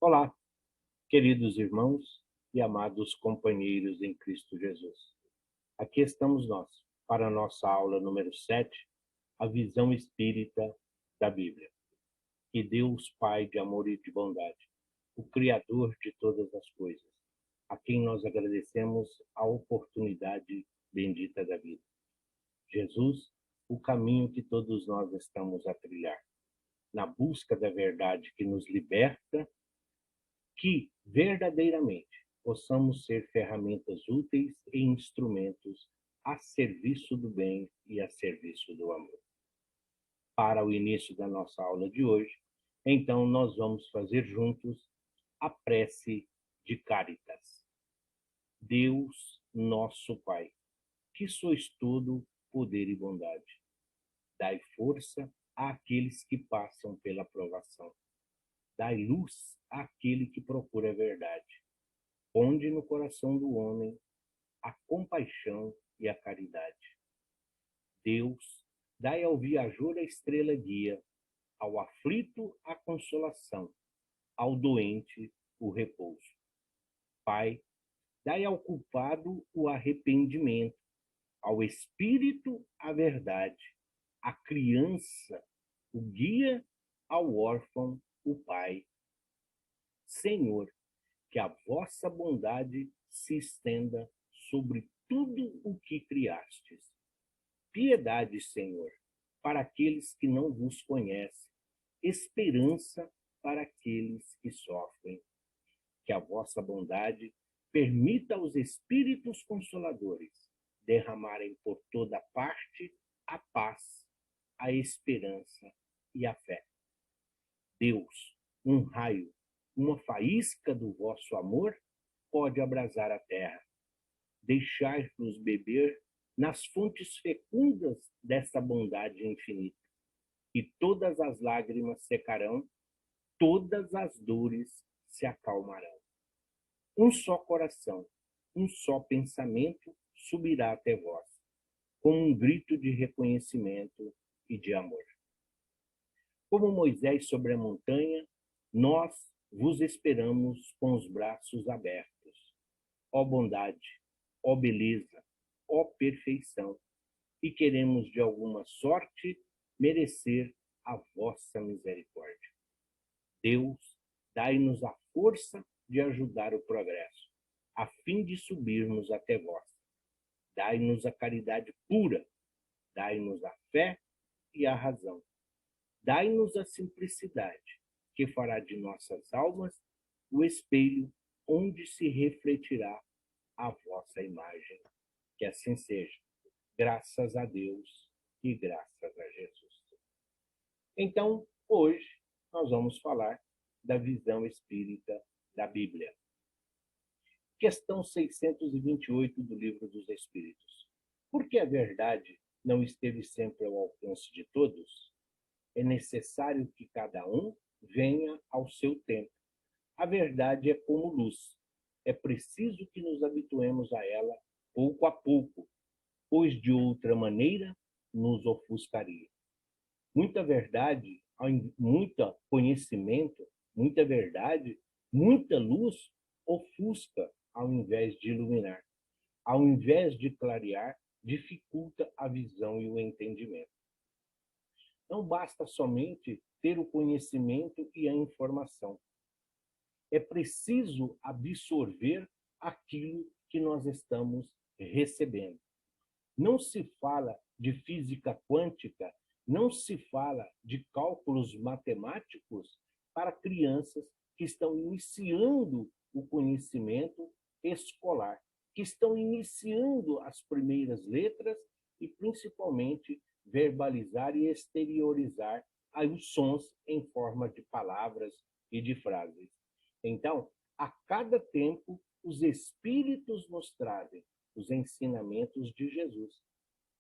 Olá, queridos irmãos e amados companheiros em Cristo Jesus. Aqui estamos nós, para a nossa aula número 7, a visão espírita da Bíblia. Que Deus, Pai de amor e de bondade, o Criador de todas as coisas, a quem nós agradecemos a oportunidade bendita da vida. Jesus, o caminho que todos nós estamos a trilhar, na busca da verdade que nos liberta, que verdadeiramente possamos ser ferramentas úteis e instrumentos a serviço do bem e a serviço do amor. Para o início da nossa aula de hoje, então nós vamos fazer juntos a prece de Caritas. Deus, nosso Pai, que sois todo poder e bondade, dai força àqueles que passam pela provação. Dai luz àquele que procura a verdade. Ponde no coração do homem a compaixão e a caridade. Deus, dai ao viajor a estrela guia, ao aflito a consolação, ao doente o repouso. Pai, dai ao culpado o arrependimento, ao espírito a verdade, à criança o guia, ao órfão o pai. Senhor, que a vossa bondade se estenda sobre tudo o que criastes. Piedade, Senhor, para aqueles que não vos conhecem, esperança para aqueles que sofrem. Que a vossa bondade permita aos Espíritos Consoladores derramarem por toda parte a paz, a esperança e a fé. Deus, um raio, uma faísca do vosso amor pode abrasar a terra. Deixai-nos beber nas fontes fecundas dessa bondade infinita. E todas as lágrimas secarão, todas as dores se acalmarão. Um só coração, um só pensamento subirá até vós, com um grito de reconhecimento e de amor. Como Moisés sobre a montanha, nós vos esperamos com os braços abertos. Ó bondade, ó beleza, ó perfeição, e queremos de alguma sorte merecer a vossa misericórdia. Deus, dai-nos a força de ajudar o progresso, a fim de subirmos até vós. Dai-nos a caridade pura, dai-nos a fé e a razão. Dai-nos a simplicidade, que fará de nossas almas o espelho onde se refletirá a vossa imagem. Que assim seja. Graças a Deus e graças a Jesus. Então, hoje, nós vamos falar da visão espírita da Bíblia. Questão 628 do Livro dos Espíritos. Por que a verdade não esteve sempre ao alcance de todos? É necessário que cada um venha ao seu tempo. A verdade é como luz. É preciso que nos habituemos a ela pouco a pouco, pois de outra maneira nos ofuscaria. Muita verdade, muito conhecimento, muita verdade, muita luz ofusca ao invés de iluminar. Ao invés de clarear, dificulta a visão e o entendimento. Não basta somente ter o conhecimento e a informação. É preciso absorver aquilo que nós estamos recebendo. Não se fala de física quântica, não se fala de cálculos matemáticos para crianças que estão iniciando o conhecimento escolar, que estão iniciando as primeiras letras e, principalmente, verbalizar e exteriorizar os sons em forma de palavras e de frases. Então, a cada tempo, os Espíritos nos trazem os ensinamentos de Jesus.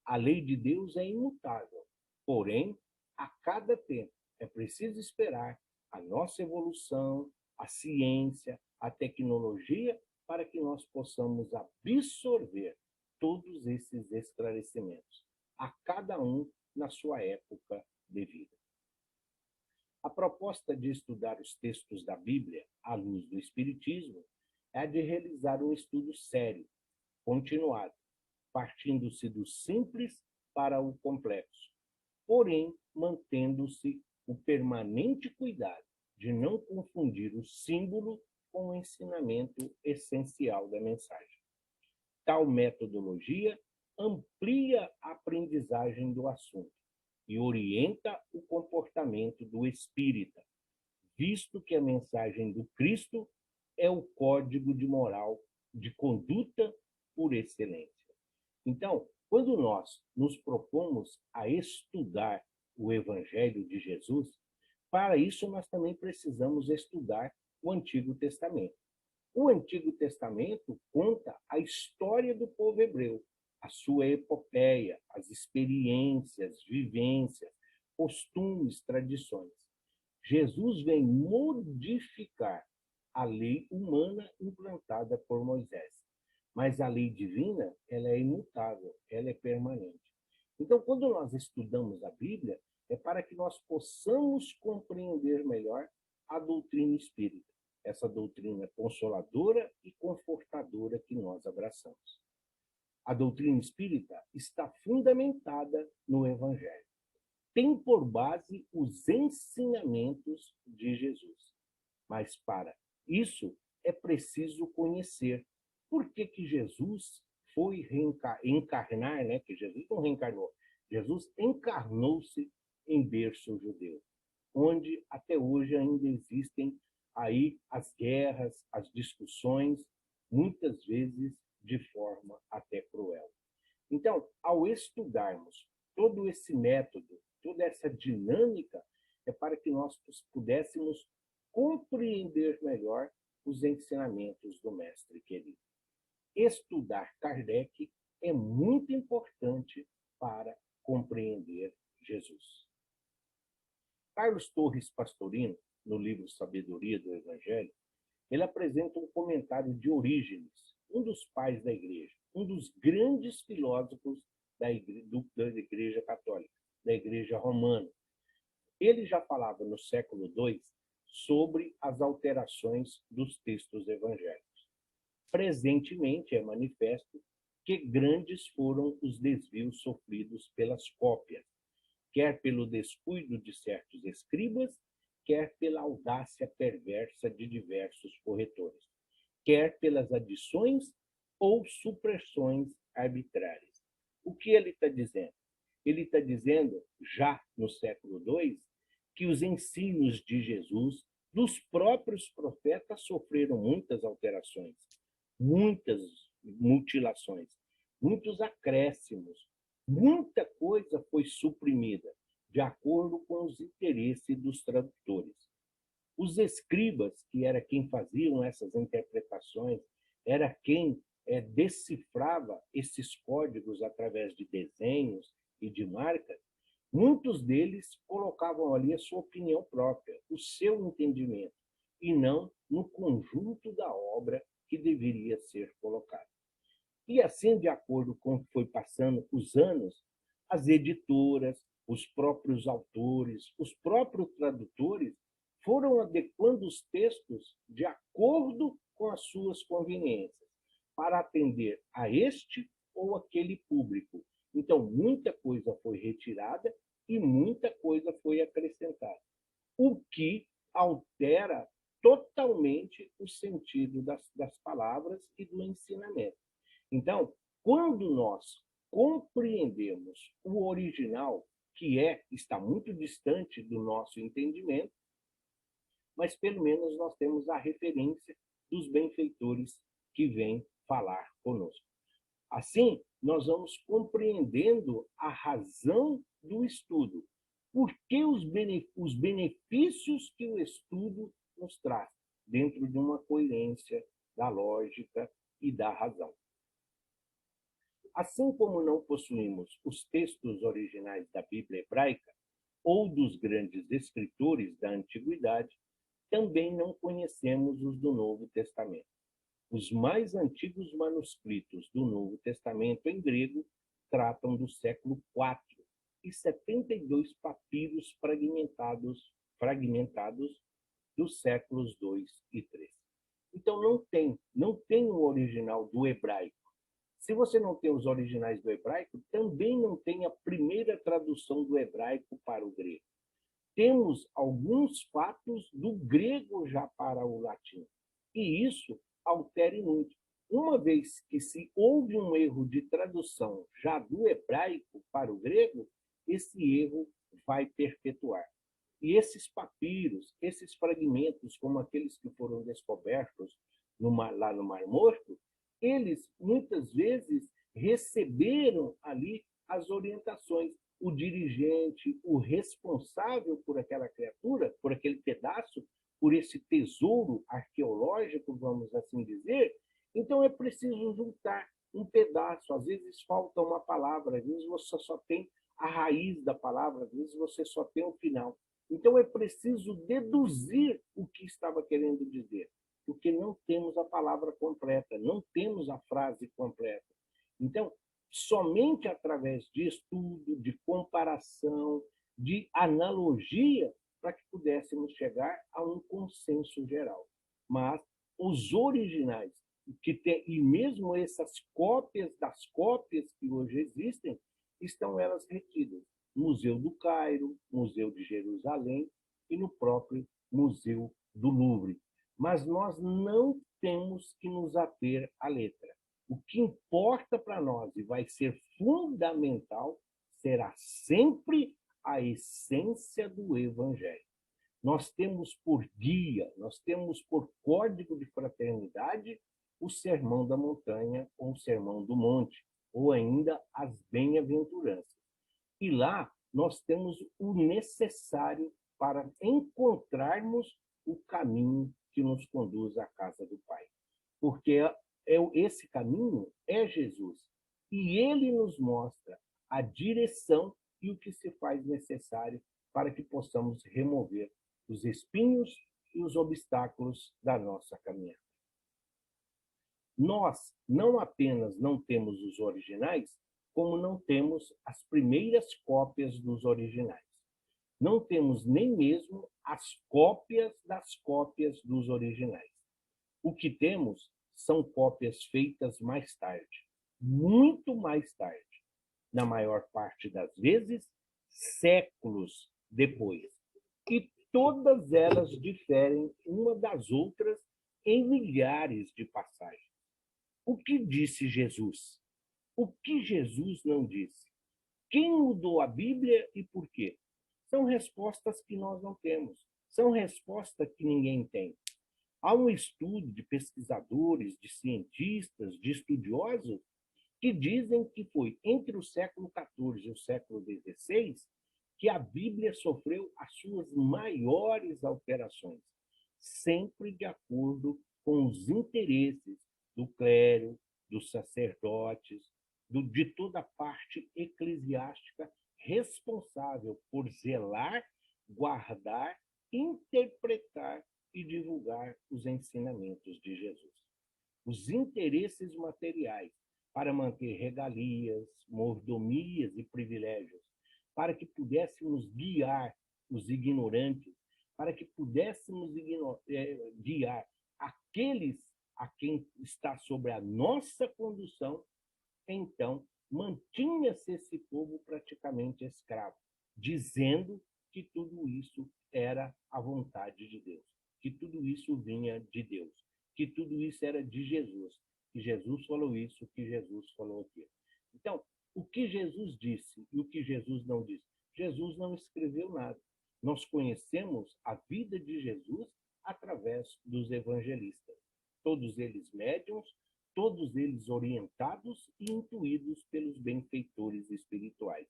A lei de Deus é imutável, porém, a cada tempo é preciso esperar a nossa evolução, a ciência, a tecnologia, para que nós possamos absorver todos esses esclarecimentos, a cada um na sua época de vida. A proposta de estudar os textos da Bíblia à luz do Espiritismo é a de realizar um estudo sério, continuado, partindo-se do simples para o complexo, porém mantendo-se o permanente cuidado de não confundir o símbolo com o ensinamento essencial da mensagem. Tal metodologia amplia a aprendizagem do assunto e orienta o comportamento do espírita, visto que a mensagem do Cristo é o código de moral, de conduta por excelência. Então, quando nós nos propomos a estudar o Evangelho de Jesus, para isso nós também precisamos estudar o Antigo Testamento. O Antigo Testamento conta a história do povo hebreu, a sua epopeia, as experiências, vivências, costumes, tradições. Jesus vem modificar a lei humana implantada por Moisés. Mas a lei divina, ela é imutável, ela é permanente. Então, quando nós estudamos a Bíblia, é para que nós possamos compreender melhor a doutrina espírita, essa doutrina consoladora e confortadora que nós abraçamos. A doutrina espírita está fundamentada no Evangelho. Tem por base os ensinamentos de Jesus. Mas para isso é preciso conhecer por que Jesus foi encarnar, né? Que Jesus não reencarnou. Jesus encarnou-se em berço judeu, onde até hoje ainda existem aí as guerras, as discussões, muitas vezes de forma até cruel. Então, ao estudarmos todo esse método, toda essa dinâmica, é para que nós pudéssemos compreender melhor os ensinamentos do mestre querido. Estudar Kardec é muito importante para compreender Jesus. Carlos Torres Pastorino, no livro Sabedoria do Evangelho, ele apresenta um comentário de Orígenes, um dos pais da Igreja, um dos grandes filósofos da Igreja Católica, da Igreja Romana. Ele já falava no século II sobre as alterações dos textos evangélicos. Presentemente é manifesto que grandes foram os desvios sofridos pelas cópias, quer pelo descuido de certos escribas, quer pela audácia perversa de diversos corretores, quer pelas adições ou supressões arbitrárias. O que ele está dizendo? Ele está dizendo, já no século II, que os ensinos de Jesus, dos próprios profetas, sofreram muitas alterações, muitas mutilações, muitos acréscimos, muita coisa foi suprimida, de acordo com os interesses dos tradutores. Os escribas, que era quem faziam essas interpretações, era quem decifrava esses códigos através de desenhos e de marcas, muitos deles colocavam ali a sua opinião própria, o seu entendimento, e não no conjunto da obra que deveria ser colocado. E assim, de acordo com o que foi passando os anos, as editoras, os próprios autores, os próprios tradutores foram adequando os textos de acordo com as suas conveniências, para atender a este ou aquele público. Então, muita coisa foi retirada e muita coisa foi acrescentada, o que altera totalmente o sentido das palavras e do ensinamento. Então, quando nós compreendemos o original, que está muito distante do nosso entendimento, mas pelo menos nós temos a referência dos benfeitores que vêm falar conosco. Assim, nós vamos compreendendo a razão do estudo, por que os benefícios que o estudo nos traz, dentro de uma coerência da lógica e da razão. Assim como não possuímos os textos originais da Bíblia hebraica ou dos grandes escritores da antiguidade, também não conhecemos os do Novo Testamento. Os mais antigos manuscritos do Novo Testamento em grego tratam do século IV e 72 papiros fragmentados fragmentados dos séculos II e III. Então, não tem o original do hebraico. Se você não tem os originais do hebraico, também não tem a primeira tradução do hebraico para o grego. Temos alguns fatos do grego já para o latim. E isso altera muito. Uma vez que se houve um erro de tradução já do hebraico para o grego, esse erro vai perpetuar. E esses papiros, esses fragmentos, como aqueles que foram descobertos lá no Mar Morto, eles muitas vezes receberam ali as orientações. O dirigente, o responsável por aquela criatura, por aquele pedaço, por esse tesouro arqueológico, vamos assim dizer. Então é preciso juntar um pedaço. Às vezes falta uma palavra, às vezes você só tem a raiz da palavra, às vezes você só tem o final. Então é preciso deduzir o que estava querendo dizer, porque não temos a palavra completa, não temos a frase completa. Então, somente através de estudo, de comparação, de analogia, para que pudéssemos chegar a um consenso geral. Mas os originais, e mesmo essas cópias das cópias que hoje existem, estão elas retidas no Museu do Cairo, Museu de Jerusalém e no próprio Museu do Louvre. Mas nós não temos que nos ater à letra. O que importa para nós e vai ser fundamental será sempre a essência do Evangelho. Nós temos por guia, nós temos por código de fraternidade o Sermão da Montanha ou o Sermão do Monte, ou ainda as Bem-aventuranças. E lá nós temos o necessário para encontrarmos o caminho que nos conduz à casa do Pai. Porque esse caminho é Jesus. E ele nos mostra a direção e o que se faz necessário para que possamos remover os espinhos e os obstáculos da nossa caminhada. Nós não apenas não temos os originais, como não temos as primeiras cópias dos originais. Não temos nem mesmo as cópias das cópias dos originais. O que temos são cópias feitas mais tarde, muito mais tarde, na maior parte das vezes, séculos depois. E todas elas diferem uma das outras em milhares de passagens. O que disse Jesus? O que Jesus não disse? Quem mudou a Bíblia e por quê? São respostas que nós não temos. São respostas que ninguém tem. Há um estudo de pesquisadores, de cientistas, de estudiosos, que dizem que foi entre o século XIV e o século XVI que a Bíblia sofreu as suas maiores alterações, sempre de acordo com os interesses do clero, dos sacerdotes, de toda a parte eclesiástica responsável por zelar, guardar, interpretar e divulgar os ensinamentos de Jesus. Os interesses materiais para manter regalias, mordomias e privilégios, para que pudéssemos guiar os ignorantes, para que pudéssemos guiar aqueles a quem está sobre a nossa condução, então mantinha-se esse povo praticamente escravo, dizendo que tudo isso era a vontade de Deus, que tudo isso vinha de Deus, que tudo isso era de Jesus, que Jesus falou isso, que Jesus falou aquilo. Então, o que Jesus disse e o que Jesus não disse? Jesus não escreveu nada. Nós conhecemos a vida de Jesus através dos evangelistas. Todos eles médiuns, todos eles orientados e intuídos pelos benfeitores espirituais.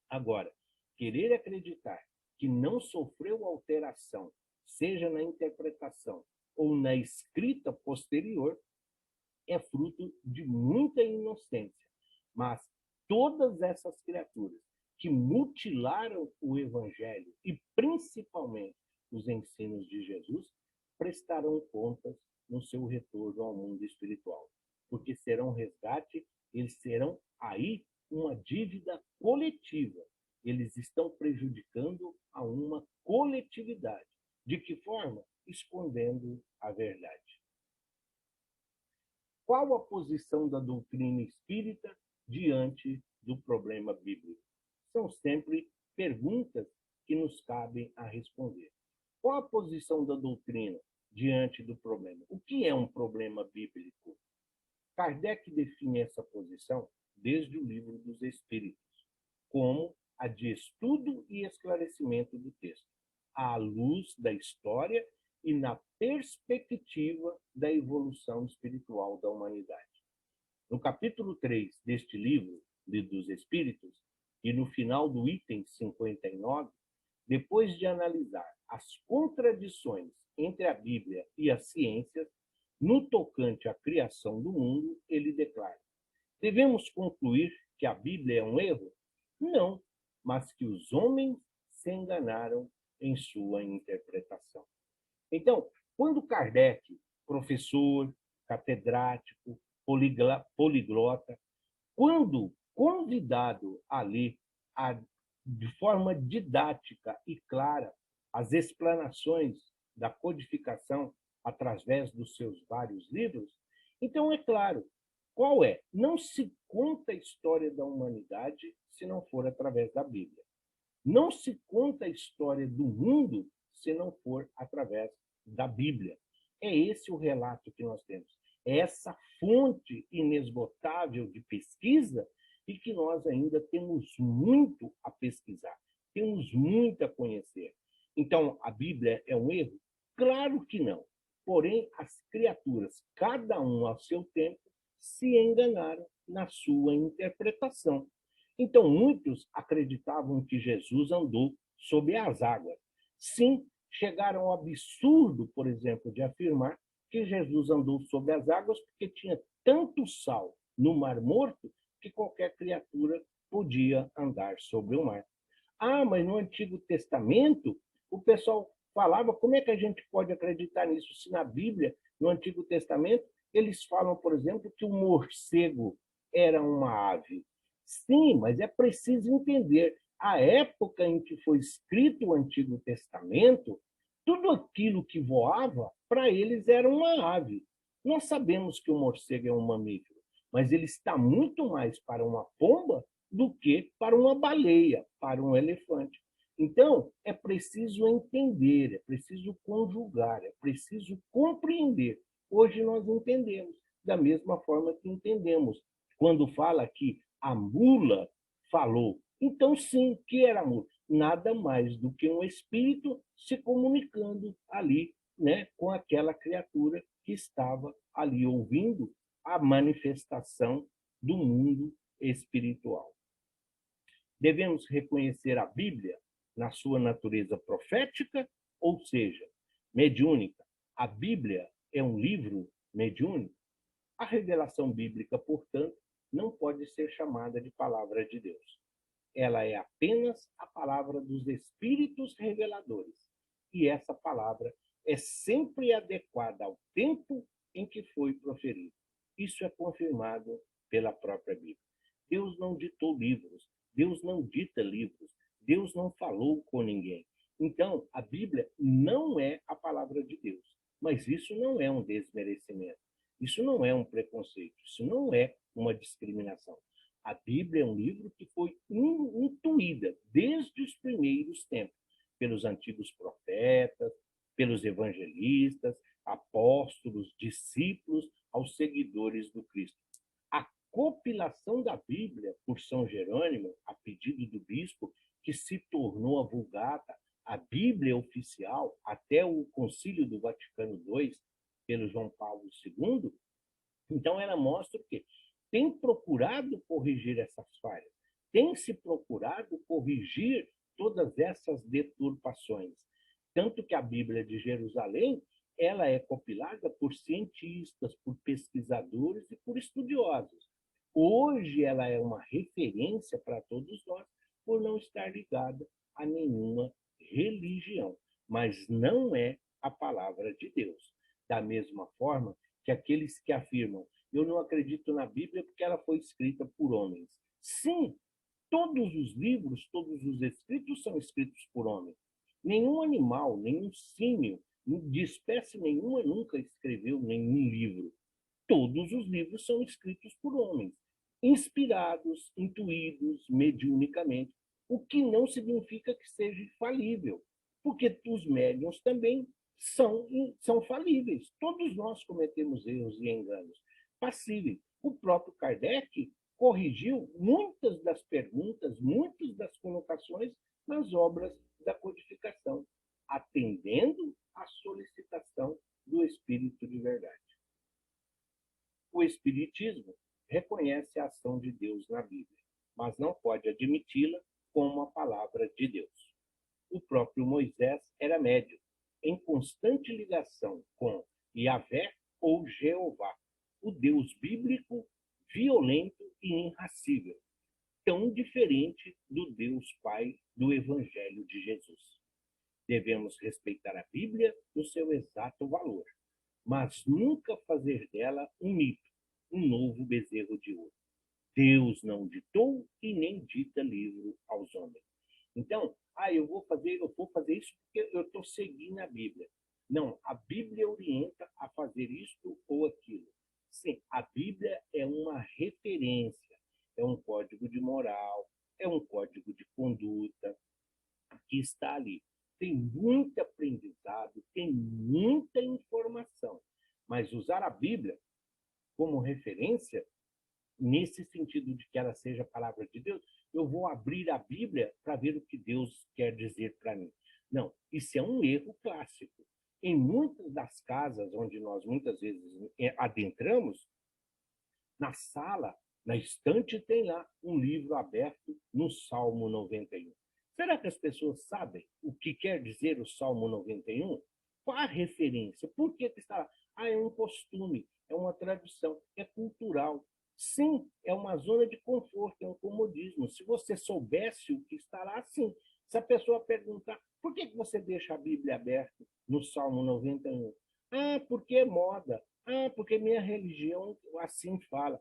Agora, querer acreditar que não sofreu alteração, seja na interpretação ou na escrita posterior, é fruto de muita inocência. Mas todas essas criaturas que mutilaram o Evangelho e principalmente os ensinos de Jesus prestarão contas no seu retorno ao mundo espiritual, porque serão resgate, eles serão aí uma dívida coletiva eles estão prejudicando a uma coletividade. De que forma? Escondendo a verdade. Qual a posição da doutrina espírita diante do problema bíblico? São sempre perguntas que nos cabem a responder. Qual a posição da doutrina diante do problema? O que é um problema bíblico? Kardec define essa posição desde o Livro dos Espíritos, como a de estudo e esclarecimento do texto, à luz da história e na perspectiva da evolução espiritual da humanidade. No capítulo 3 deste livro, dos Espíritos, e no final do item 59, depois de analisar as contradições entre a Bíblia e as ciências, no tocante à criação do mundo, ele declara: devemos concluir que a Bíblia é um erro? Não, mas que os homens se enganaram em sua interpretação. Então, quando Kardec, professor, catedrático, poliglota, quando convidado a ler de forma didática e clara as explanações da codificação através dos seus vários livros, então é claro, qual é? Não se conta a história da humanidade se não for através da Bíblia. Não se conta a história do mundo se não for através da Bíblia. É esse o relato que nós temos. É essa fonte inesgotável de pesquisa e que nós ainda temos muito a pesquisar, temos muito a conhecer. Então, a Bíblia é um erro? Claro que não. Porém, as criaturas, cada um ao seu tempo, se enganaram na sua interpretação. Então, muitos acreditavam que Jesus andou sobre as águas. Sim, chegaram ao absurdo, por exemplo, de afirmar que Jesus andou sobre as águas porque tinha tanto sal no Mar Morto que qualquer criatura podia andar sobre o mar. Ah, mas no Antigo Testamento, o pessoal falava, como é que a gente pode acreditar nisso? Se na Bíblia, no Antigo Testamento, eles falam, por exemplo, que o morcego era uma ave. Sim, mas é preciso entender, a época em que foi escrito o Antigo Testamento, tudo aquilo que voava, para eles era uma ave. Nós sabemos que o morcego é um mamífero, mas ele está muito mais para uma pomba do que para uma baleia, para um elefante. Então, é preciso entender, é preciso conjugar, é preciso compreender. Hoje nós entendemos, da mesma forma que entendemos. Quando fala que a mula falou, então sim, que era a mula? Nada mais do que um espírito se comunicando ali, né, com aquela criatura que estava ali ouvindo a manifestação do mundo espiritual. Devemos reconhecer a Bíblia na sua natureza profética, ou seja, mediúnica. A Bíblia é um livro mediúnico. A revelação bíblica, portanto, não pode ser chamada de palavra de Deus. Ela é apenas a palavra dos espíritos reveladores. E essa palavra é sempre adequada ao tempo em que foi proferida. Isso é confirmado pela própria Bíblia. Deus não ditou livros, Deus não dita livros, Deus não falou com ninguém. Então, a Bíblia não é a palavra de Deus. Mas isso não é um desmerecimento, isso não é um preconceito, isso não é uma discriminação. A Bíblia é um livro que foi intuída desde os primeiros tempos, pelos antigos profetas, pelos evangelistas, apóstolos, discípulos, aos seguidores do Cristo. A compilação da Bíblia por São Jerônimo, a pedido do bispo, que se tornou a Vulgata, a Bíblia oficial, até o Concílio do Vaticano II, pelo João Paulo II, então ela mostra o quê? Tem procurado corrigir essas falhas, tem se procurado corrigir todas essas deturpações. Tanto que a Bíblia de Jerusalém, ela é compilada por cientistas, por pesquisadores e por estudiosos. Hoje ela é uma referência para todos nós, por não estar ligada a nenhuma religião, mas não é a palavra de Deus. Da mesma forma que aqueles que afirmam: eu não acredito na Bíblia porque ela foi escrita por homens. Sim, Todos os livros, todos os escritos são escritos por homens. Nenhum animal, nenhum símio, de espécie nenhuma, nunca escreveu nenhum livro. Todos os livros são escritos por homens, inspirados, intuídos, mediunicamente, o que não significa que seja infalível, porque os médiuns também são falíveis. Todos nós cometemos erros e enganos passíveis. O próprio Kardec corrigiu muitas das perguntas, muitas das colocações nas obras da codificação, atendendo à solicitação do Espírito de verdade. O Espiritismo reconhece a ação de Deus na Bíblia, mas não pode admiti-la como a palavra de Deus. O próprio Moisés era médium, em constante ligação com Yahvé ou Jeová, o Deus bíblico, violento e irracível, tão diferente do Deus Pai do Evangelho de Jesus. Devemos respeitar a Bíblia no seu exato valor, mas nunca fazer dela um mito, um novo bezerro de ouro. Deus não ditou e nem dita livro aos homens. Então, eu vou fazer isso porque eu estou seguindo a Bíblia. Não, a Bíblia orienta a fazer isto ou aquilo. Sim, a Bíblia é uma referência, é um código de moral, é um código de conduta que está ali. Tem muito aprendizado, tem muita informação, mas usar a Bíblia como referência, nesse sentido de que ela seja a palavra de Deus, eu vou abrir a Bíblia para ver o que Deus quer dizer para mim. Não, isso é um erro clássico. Em muitas das casas onde nós muitas vezes adentramos, na sala, na estante, tem lá um livro aberto no Salmo 91. Será que as pessoas sabem o que quer dizer o Salmo 91? Qual a referência? Por que está lá? É um costume, é uma tradição, é cultural. Sim, é uma zona de conforto, é um comodismo. Se você soubesse o que está lá, sim. Se a pessoa perguntar, por que você deixa a Bíblia aberta no Salmo 91? Porque é moda. Porque minha religião assim fala.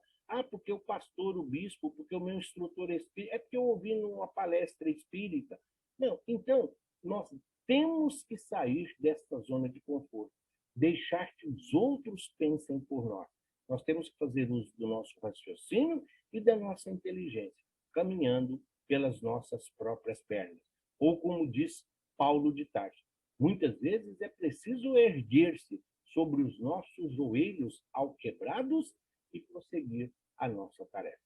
Porque o pastor, o bispo, porque o meu instrutor espírita, é porque eu ouvi numa palestra espírita. Não, então, nós temos que sair dessa zona de conforto, deixar que os outros pensem por nós. Nós temos que fazer uso do nosso raciocínio e da nossa inteligência, caminhando pelas nossas próprias pernas. Ou como diz Paulo de Tarso, muitas vezes é preciso erguer-se sobre os nossos joelhos alquebrados e prosseguir a nossa tarefa.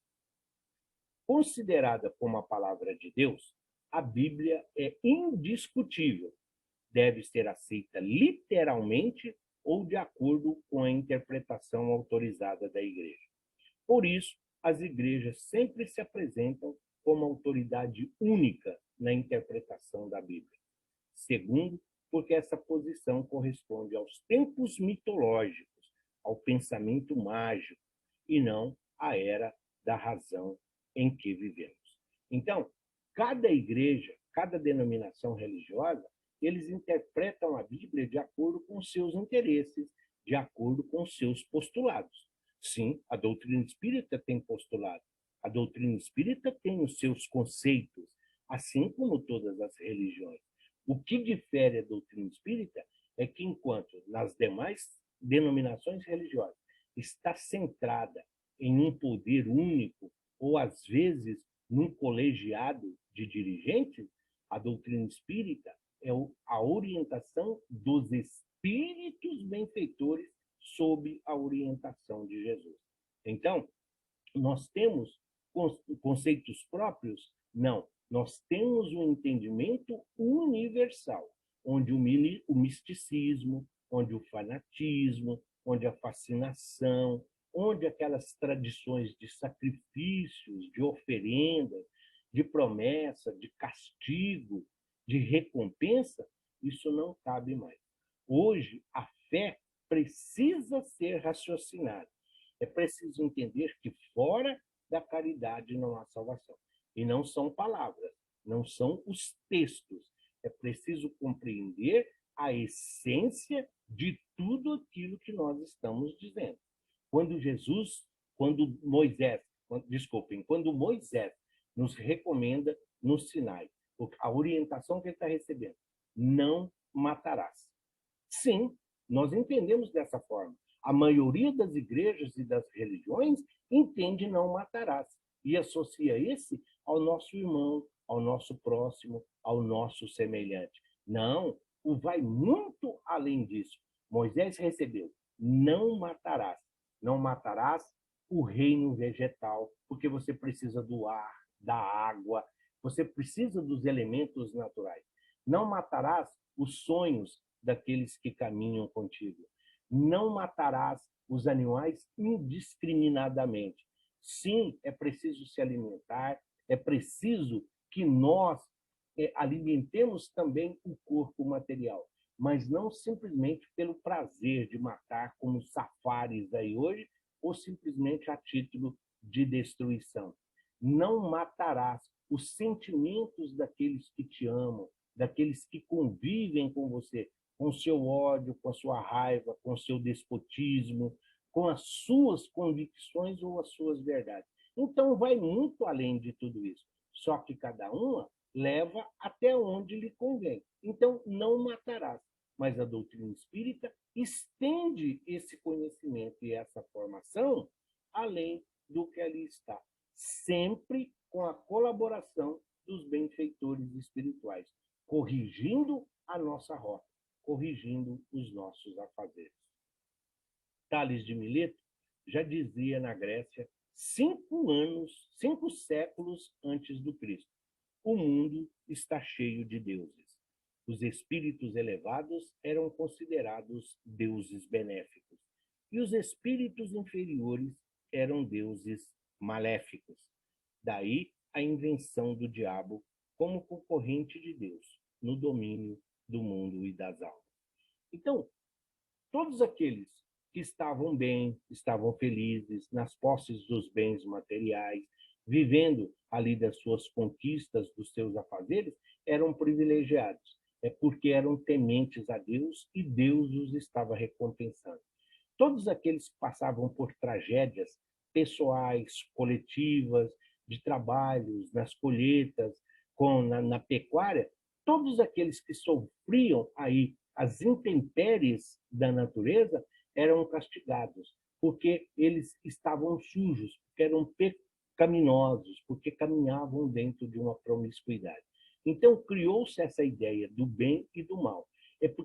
Considerada como a palavra de Deus, a Bíblia é indiscutível. Deve ser aceita literalmente ou de acordo com a interpretação autorizada da Igreja. Por isso, as igrejas sempre se apresentam como autoridade única na interpretação da Bíblia. Segundo, porque essa posição corresponde aos tempos mitológicos, ao pensamento mágico, e não à era da razão em que vivemos. Então, cada igreja, cada denominação religiosa, eles interpretam a Bíblia de acordo com seus interesses, de acordo com seus postulados. Sim, a doutrina espírita tem postulado. A doutrina espírita tem os seus conceitos, assim como todas as religiões. O que difere a doutrina espírita é que, enquanto nas demais denominações religiosas está centrada em um poder único, ou às vezes num colegiado de dirigentes, a doutrina espírita é a orientação dos espíritos benfeitores sob a orientação de Jesus. Então, nós temos conceitos próprios? Não. Nós temos um entendimento universal, onde o misticismo, onde o fanatismo, onde a fascinação, onde aquelas tradições de sacrifícios, de oferendas, de promessa, de castigo, de recompensa, isso não cabe mais. Hoje, a fé precisa ser raciocinada. É preciso entender que fora da caridade não há salvação. E não são palavras, não são os textos. É preciso compreender a essência de tudo aquilo que nós estamos dizendo. Quando Moisés nos recomenda no Sinai, a orientação que ele está recebendo: não matarás. Sim, nós entendemos dessa forma. A maioria das igrejas e das religiões entende não matarás e associa esse ao nosso irmão, ao nosso próximo, ao nosso semelhante. Não, o vai muito além disso. Moisés recebeu: não matarás. Não matarás o reino vegetal, porque você precisa do ar, da água, você precisa dos elementos naturais. Não matarás os sonhos daqueles que caminham contigo. Não matarás os animais indiscriminadamente. Sim, é preciso se alimentar, é preciso que nós alimentemos também o corpo material, mas não simplesmente pelo prazer de matar, como os safaris aí hoje, ou simplesmente a título de destruição. Não matarás os sentimentos daqueles que te amam, daqueles que convivem com você, com o seu ódio, com a sua raiva, com o seu despotismo, com as suas convicções ou as suas verdades. Então, vai muito além de tudo isso. Só que cada uma leva até onde lhe convém. Então, não matarás. Mas a doutrina espírita estende esse conhecimento e essa formação além do que ali está, sempre com a colaboração dos benfeitores espirituais, corrigindo a nossa rota, corrigindo os nossos afazeres. Tales de Mileto já dizia na Grécia 5 séculos antes do Cristo: o mundo está cheio de deuses. Os espíritos elevados eram considerados deuses benéficos, e os espíritos inferiores eram deuses maléficos. Daí a invenção do diabo como concorrente de Deus no domínio do mundo e das almas. Então, todos aqueles que estavam bem, estavam felizes, nas posses dos bens materiais, vivendo ali das suas conquistas, dos seus afazeres, eram privilegiados. É porque eram tementes a Deus e Deus os estava recompensando. Todos aqueles que passavam por tragédias pessoais, coletivas, de trabalhos, nas colheitas, na pecuária, todos aqueles que sofriam aí as intempéries da natureza eram castigados, porque eles estavam sujos, porque eram pecaminosos, porque caminhavam dentro de uma promiscuidade. Então, criou-se essa ideia do bem e do mal.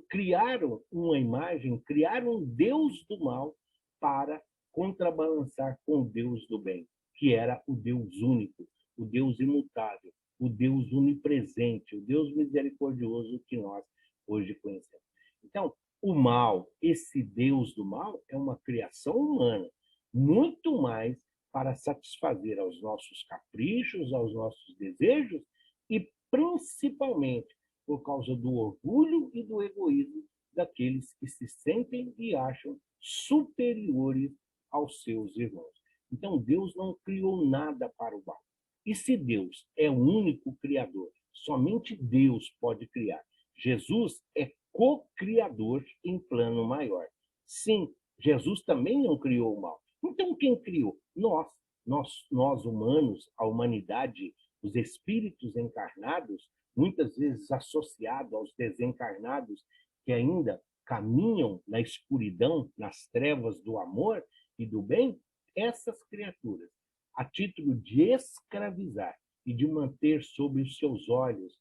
Criaram uma imagem, criaram um Deus do mal para contrabalançar com o Deus do bem, que era o Deus único, o Deus imutável, o Deus onipresente, o Deus misericordioso que nós hoje conhecemos. Então, o mal, esse Deus do mal, é uma criação humana, muito mais para satisfazer aos nossos caprichos, aos nossos desejos e principalmente por causa do orgulho e do egoísmo daqueles que se sentem e acham superiores aos seus irmãos. Então, Deus não criou nada para o mal. E se Deus é o único criador, somente Deus pode criar. Jesus é co-criador em plano maior. Sim, Jesus também não criou o mal. Então, quem criou? Nós humanos, a humanidade, os espíritos encarnados, muitas vezes associado aos desencarnados que ainda caminham na escuridão, nas trevas do amor e do bem, essas criaturas, a título de escravizar e de manter sob os seus olhos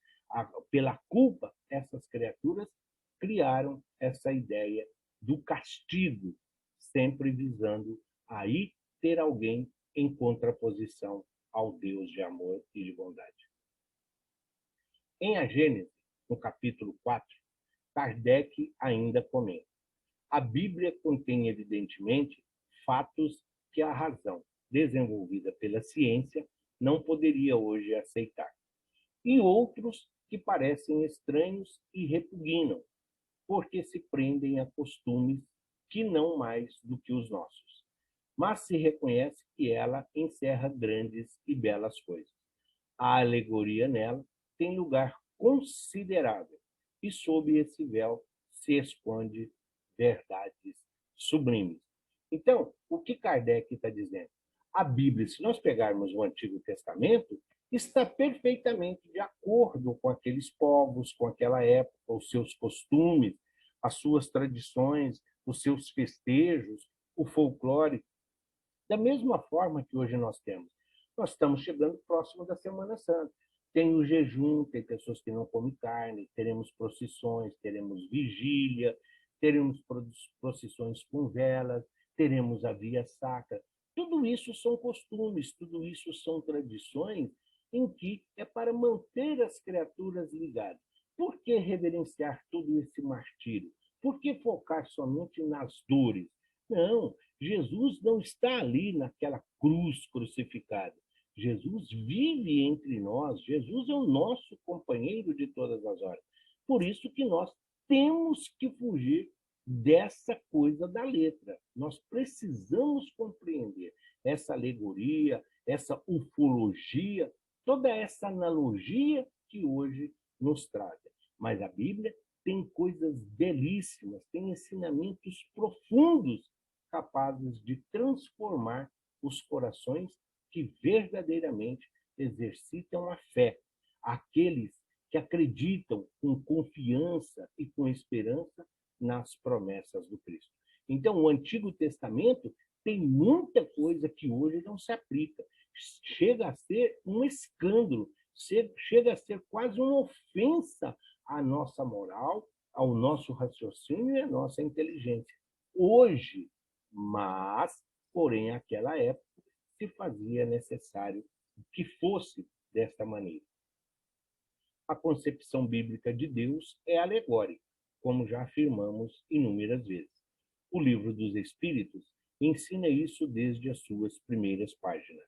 pela culpa, essas criaturas criaram essa ideia do castigo, sempre visando aí ter alguém em contraposição ao Deus de amor e de bondade. Em A Gênese, no capítulo 4, Kardec ainda comenta: a Bíblia contém, evidentemente, fatos que a razão, desenvolvida pela ciência, não poderia hoje aceitar, e outros que parecem estranhos e repugnam, porque se prendem a costumes que não mais do que os nossos. Mas se reconhece que ela encerra grandes e belas coisas. A alegoria nela tem lugar considerável, e sob esse véu se esconde verdades sublimes. Então, o que Kardec está dizendo? A Bíblia, se nós pegarmos o Antigo Testamento, está perfeitamente de acordo com aqueles povos, com aquela época, os seus costumes, as suas tradições, os seus festejos, o folclore. Da mesma forma que hoje nós temos. Nós estamos chegando próximo da Semana Santa. Tem o jejum, tem pessoas que não comem carne, teremos procissões, teremos vigília, teremos procissões com velas, teremos a via sacra. Tudo isso são costumes, tudo isso são tradições em que é para manter as criaturas ligadas. Por que reverenciar todo esse martírio? Por que focar somente nas dores? Não, Jesus não está ali naquela cruz crucificada. Jesus vive entre nós. Jesus é o nosso companheiro de todas as horas. Por isso que nós temos que fugir dessa coisa da letra. Nós precisamos compreender essa alegoria, essa ufologia, toda essa analogia que hoje nos traz. Mas a Bíblia tem coisas belíssimas, tem ensinamentos profundos capazes de transformar os corações que verdadeiramente exercitam a fé, aqueles que acreditam com confiança e com esperança nas promessas do Cristo. Então, o Antigo Testamento tem muita coisa que hoje não se aplica. Chega a ser um escândalo, chega a ser quase uma ofensa à nossa moral, ao nosso raciocínio e à nossa inteligência. Hoje, mas, porém, naquela época, se fazia necessário que fosse desta maneira. A concepção bíblica de Deus é alegórica, como já afirmamos inúmeras vezes. O Livro dos Espíritos ensina isso desde as suas primeiras páginas.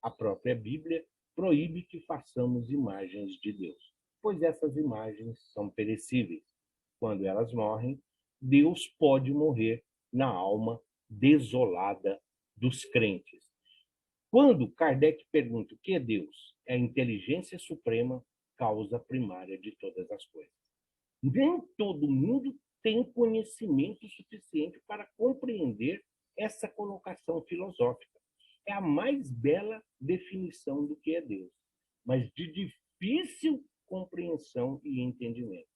A própria Bíblia proíbe que façamos imagens de Deus, pois essas imagens são perecíveis. Quando elas morrem, Deus pode morrer na alma desolada dos crentes. Quando Kardec pergunta o que é Deus, é a inteligência suprema, causa primária de todas as coisas. Nem todo mundo tem conhecimento suficiente para compreender essa colocação filosófica. É a mais bela definição do que é Deus, mas de difícil compreensão e entendimento.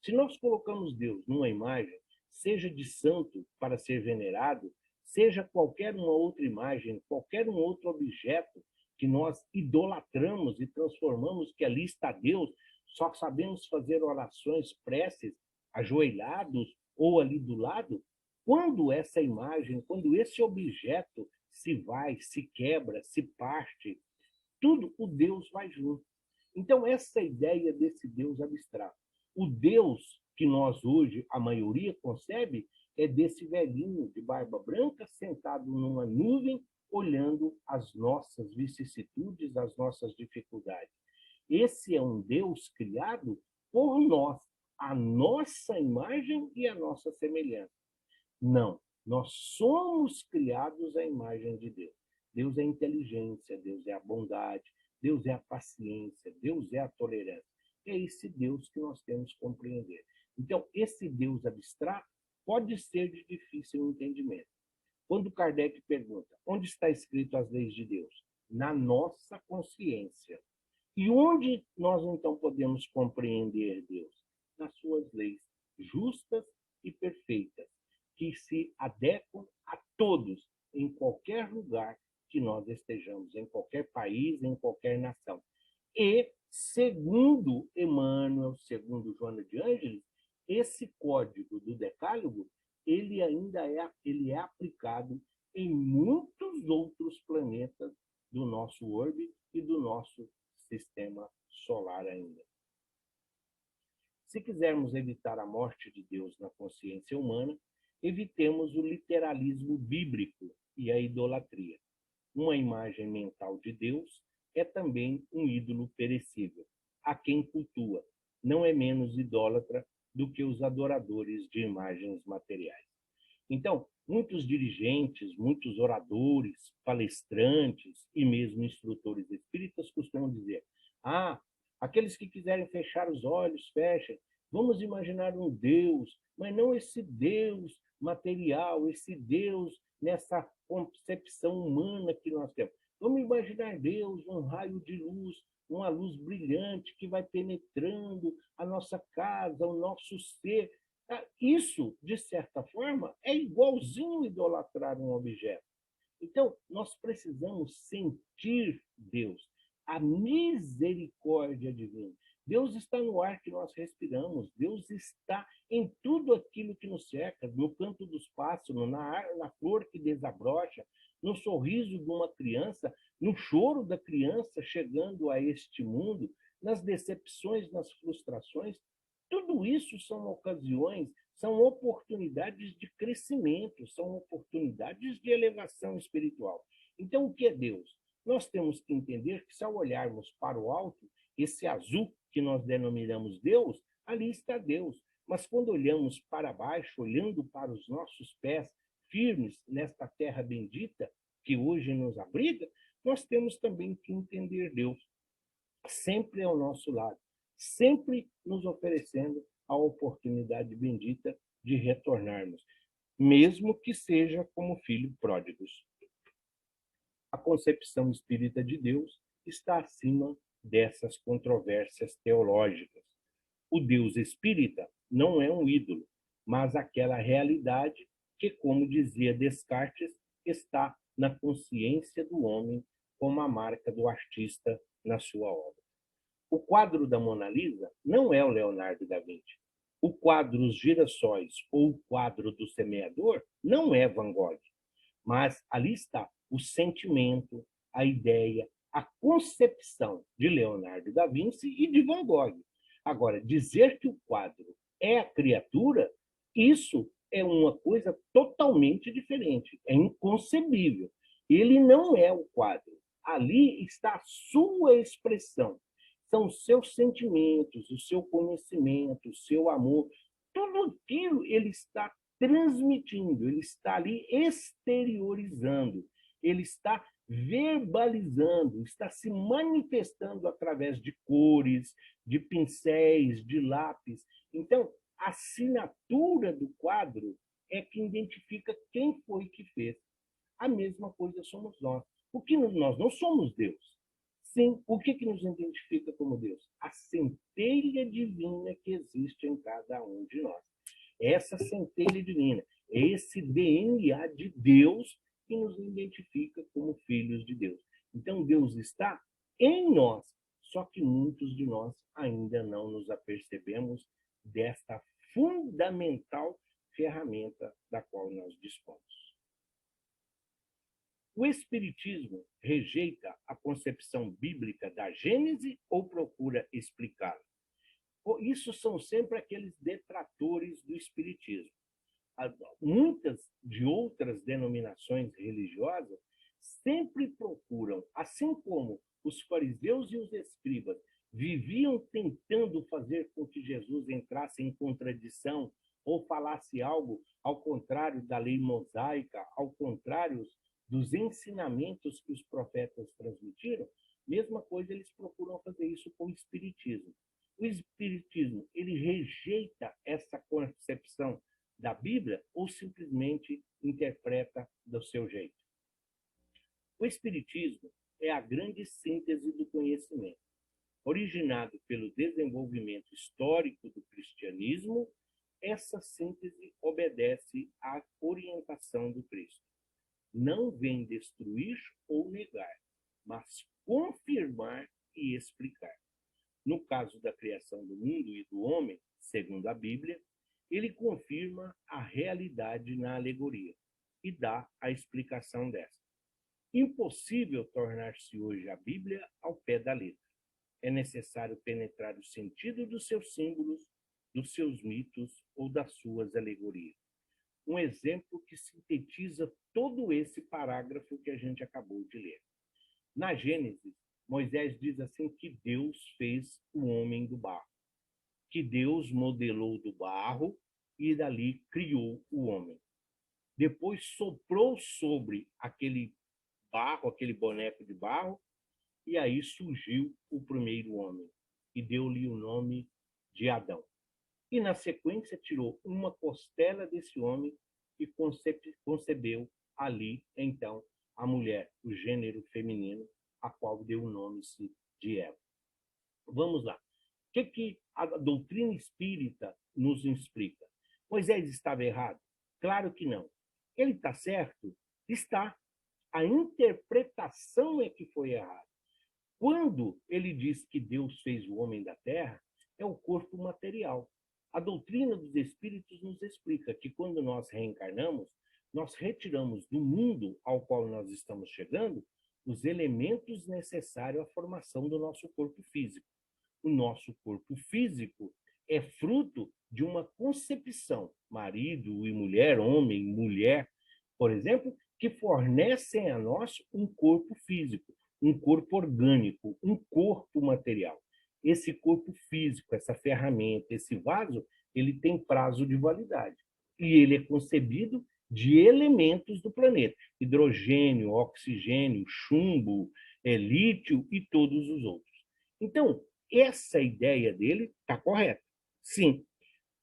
Se nós colocamos Deus numa imagem, seja de santo para ser venerado, seja qualquer uma outra imagem, qualquer um outro objeto que nós idolatramos e transformamos que ali está Deus, só sabemos fazer orações, preces, ajoelhados ou ali do lado, quando essa imagem, quando esse objeto se vai, se quebra, se parte, tudo o Deus vai junto. Então, essa ideia desse Deus abstrato. O Deus que nós hoje, a maioria, concebe, é desse velhinho de barba branca sentado numa nuvem, olhando as nossas vicissitudes, as nossas dificuldades. Esse é um Deus criado por nós, a nossa imagem e a nossa semelhança. Não, nós somos criados à imagem de Deus. Deus é a inteligência, Deus é a bondade, Deus é a paciência, Deus é a tolerância. É esse Deus que nós temos que compreender. Então, esse Deus abstrato pode ser de difícil entendimento. Quando Kardec pergunta, onde está escrito as leis de Deus? Na nossa consciência. E onde nós, então, podemos compreender Deus? Nas suas leis justas e perfeitas, que se adequam a todos, em qualquer lugar que nós estejamos, em qualquer país, em qualquer nação. E, segundo Emmanuel, segundo Joana de Ângeles, esse código do Decálogo, ele é aplicado em muitos outros planetas do nosso orbe e do nosso sistema solar ainda. Se quisermos evitar a morte de Deus na consciência humana, evitemos o literalismo bíblico e a idolatria. Uma imagem mental de Deus é também um ídolo perecível, a quem cultua. Não é menos idólatra do que os adoradores de imagens materiais. Então, muitos dirigentes, muitos oradores, palestrantes e mesmo instrutores espíritas costumam dizer: aqueles que quiserem fechar os olhos, fechem. Vamos imaginar um Deus, mas não esse Deus material, esse Deus nessa concepção humana que nós temos. Vamos imaginar Deus, um raio de luz, uma luz brilhante que vai penetrando a nossa casa, o nosso ser. Isso, de certa forma, é igualzinho idolatrar um objeto. Então, nós precisamos sentir Deus, a misericórdia divina. Deus está no ar que nós respiramos, Deus está em tudo aquilo que nos cerca, no canto dos pássaros, na flor que desabrocha, no sorriso de uma criança, no choro da criança chegando a este mundo, nas decepções, nas frustrações. Tudo isso são ocasiões, são oportunidades de crescimento, são oportunidades de elevação espiritual. Então, o que é Deus? Nós temos que entender que, se ao olharmos para o alto, esse azul que nós denominamos Deus, ali está Deus. Mas quando olhamos para baixo, olhando para os nossos pés firmes nesta terra bendita que hoje nos abriga, nós temos também que entender Deus sempre ao nosso lado, sempre nos oferecendo a oportunidade bendita de retornarmos, mesmo que seja como filho pródigos. A concepção espírita de Deus está acima dessas controvérsias teológicas. O Deus espírita não é um ídolo, mas aquela realidade que, como dizia Descartes, está na consciência do homem como a marca do artista na sua obra. O quadro da Mona Lisa não é o Leonardo da Vinci. O quadro Os Girassóis ou o quadro do Semeador não é Van Gogh. Mas ali está o sentimento, a ideia, a concepção de Leonardo da Vinci e de Van Gogh. Agora, dizer que o quadro é a criatura, isso é uma coisa totalmente diferente, é inconcebível. Ele não é o quadro. Ali está a sua expressão. São os seus sentimentos, o seu conhecimento, o seu amor. Tudo aquilo ele está transmitindo, ele está ali exteriorizando, ele está verbalizando, está se manifestando através de cores, de pincéis, de lápis. Então, a assinatura do quadro é que identifica quem foi que fez. A mesma coisa somos nós. O que nós não somos Deus. Sim, o que nos identifica como Deus? A centelha divina que existe em cada um de nós. Essa centelha divina, esse DNA de Deus que nos identifica como filhos de Deus. Então, Deus está em nós, só que muitos de nós ainda não nos apercebemos desta fundamental ferramenta da qual nós dispomos. O Espiritismo rejeita a concepção bíblica da Gênese ou procura explicá-la? Isso são sempre aqueles detratores do Espiritismo. Muitas de outras denominações religiosas sempre procuram, assim como os fariseus e os escribas viviam tentando fazer com que Jesus entrasse em contradição ou falasse algo ao contrário da lei mosaica, ao contrário dos ensinamentos que os profetas transmitiram, mesma coisa eles procuram fazer isso com o Espiritismo. O Espiritismo, ele rejeita essa concepção da Bíblia ou simplesmente interpreta do seu jeito? O Espiritismo é a grande síntese do conhecimento, originado pelo desenvolvimento histórico do cristianismo. Essa síntese obedece à orientação do Cristo. Não vem destruir ou negar, mas confirmar e explicar. No caso da criação do mundo e do homem, segundo a Bíblia, ele confirma a realidade na alegoria e dá a explicação desta. Impossível tornar-se hoje a Bíblia ao pé da letra. É necessário penetrar o sentido dos seus símbolos, dos seus mitos ou das suas alegorias. Um exemplo que sintetiza todo esse parágrafo que a gente acabou de ler. Na Gênesis, Moisés diz assim que Deus fez o homem do barro, que Deus modelou do barro e dali criou o homem. Depois soprou sobre aquele barro, aquele boneco de barro, e aí surgiu o primeiro homem e deu-lhe o nome de Adão. E na sequência tirou uma costela desse homem e concebeu ali, então, a mulher, o gênero feminino, a qual deu o nome de Eva. Vamos lá. O que a doutrina espírita nos explica? Moisés estava errado? Claro que não. Ele está certo? Está. A interpretação é que foi errada. Quando ele diz que Deus fez o homem da terra, é o corpo material. A doutrina dos espíritos nos explica que quando nós reencarnamos, nós retiramos do mundo ao qual nós estamos chegando os elementos necessários à formação do nosso corpo físico. O nosso corpo físico é fruto de uma concepção, marido e mulher, homem, mulher, por exemplo, que fornecem a nós um corpo físico, um corpo orgânico, um corpo material. Esse corpo físico, essa ferramenta, esse vaso, ele tem prazo de validade. E ele é concebido de elementos do planeta: hidrogênio, oxigênio, chumbo, lítio e todos os outros. Então, essa ideia dele está correta. Sim.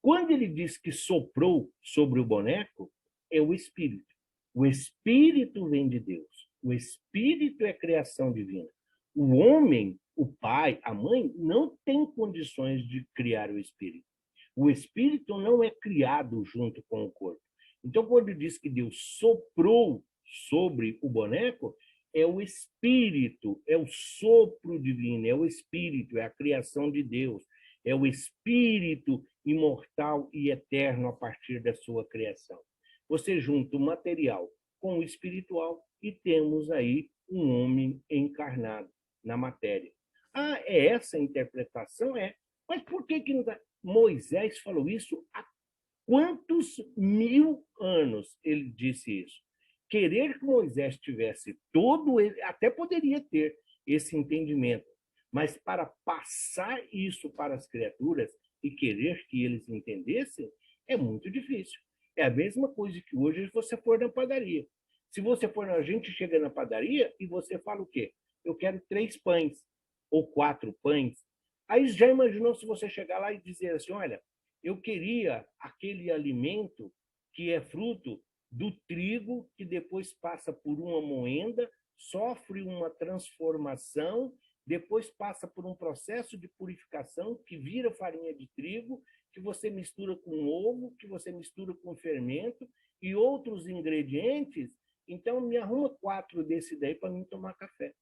Quando ele diz que soprou sobre o boneco, é o espírito. O espírito vem de Deus. O espírito é criação divina. O homem, o pai, a mãe, não tem condições de criar o espírito. O espírito não é criado junto com o corpo. Então, quando diz que Deus soprou sobre o boneco, é o espírito, é o sopro divino, é o espírito, é a criação de Deus, é o espírito imortal e eterno a partir da sua criação. Você junta o material com o espiritual e temos aí um homem encarnado na matéria. Ah, é essa a interpretação? É. Mas por que não está? Moisés falou isso há quantos mil anos ele disse isso? Querer que Moisés tivesse todo, até poderia ter esse entendimento, mas para passar isso para as criaturas e querer que eles entendessem, é muito difícil. É a mesma coisa que hoje você for na padaria. Se você for, a gente chega na padaria e você fala o quê? Eu quero 3 pães ou 4 pães. Aí já imaginou se você chegar lá e dizer assim, olha, eu queria aquele alimento que é fruto do trigo, que depois passa por uma moenda, sofre uma transformação, depois passa por um processo de purificação, que vira farinha de trigo, que você mistura com ovo, que você mistura com fermento e outros ingredientes. Então, me arruma 4 desse daí para mim tomar café.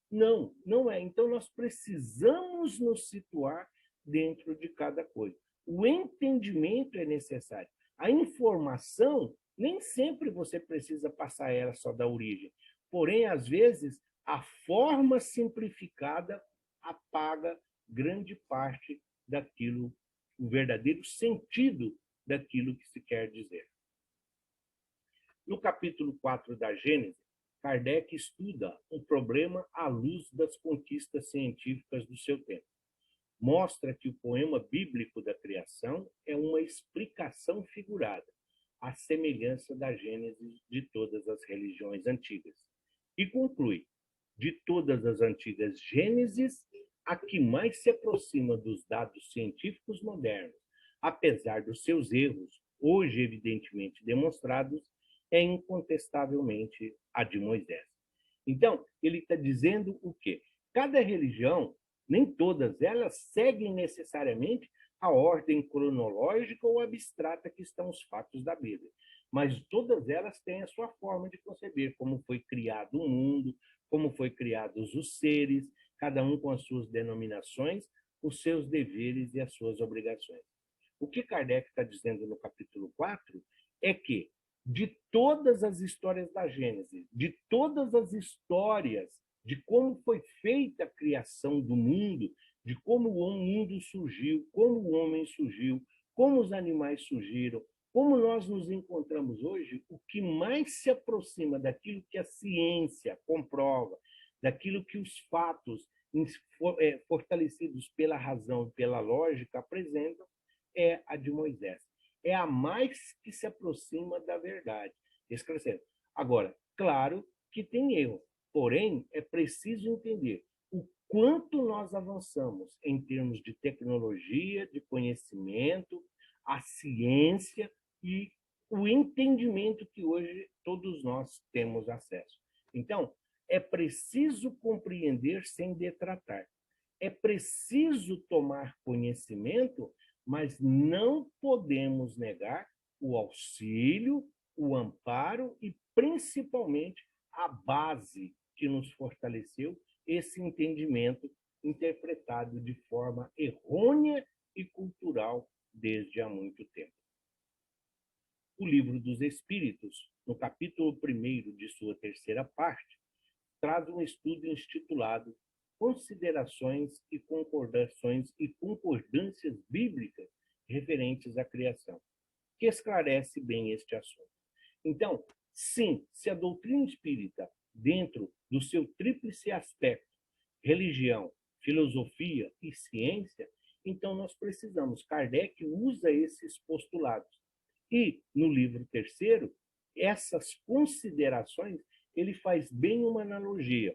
Não, não é. Então, nós precisamos nos situar dentro de cada coisa. O entendimento é necessário. A informação, nem sempre você precisa passar ela só da origem. Porém, às vezes, a forma simplificada apaga grande parte daquilo, o verdadeiro sentido daquilo que se quer dizer. No capítulo 4 da Gênesis, Kardec estuda um problema à luz das conquistas científicas do seu tempo. Mostra que o poema bíblico da criação é uma explicação figurada, à semelhança da Gênesis de todas as religiões antigas. E conclui: de todas as antigas Gênesis, a que mais se aproxima dos dados científicos modernos, apesar dos seus erros, hoje evidentemente demonstrados, é incontestavelmente a de Moisés. Então, ele está dizendo o quê? Cada religião, nem todas elas, seguem necessariamente a ordem cronológica ou abstrata que estão os fatos da Bíblia. Mas todas elas têm a sua forma de conceber, como foi criado o mundo, como foi criados os seres, cada um com as suas denominações, os seus deveres e as suas obrigações. O que Kardec está dizendo no capítulo 4 é que, de todas as histórias da Gênesis, de todas as histórias de como foi feita a criação do mundo, de como o mundo surgiu, como o homem surgiu, como os animais surgiram, como nós nos encontramos hoje, o que mais se aproxima daquilo que a ciência comprova, daquilo que os fatos fortalecidos pela razão, pela lógica, apresentam, é a de Moisés. É a mais que se aproxima da verdade. Esclarecendo. Agora, claro que tem erro, porém, é preciso entender o quanto nós avançamos em termos de tecnologia, de conhecimento, a ciência e o entendimento que hoje todos nós temos acesso. Então, é preciso compreender sem detratar. É preciso tomar conhecimento, mas não podemos negar o auxílio, o amparo e, principalmente, a base que nos fortaleceu, esse entendimento interpretado de forma errônea e cultural desde há muito tempo. O Livro dos Espíritos, no capítulo 1º de sua terceira parte, traz um estudo intitulado Considerações e concordâncias bíblicas referentes à criação, que esclarece bem este assunto. Então, sim, se a doutrina espírita, dentro do seu tríplice aspecto, religião, filosofia e ciência, então nós precisamos. Kardec usa esses postulados. E, no livro terceiro, essas considerações, ele faz bem uma analogia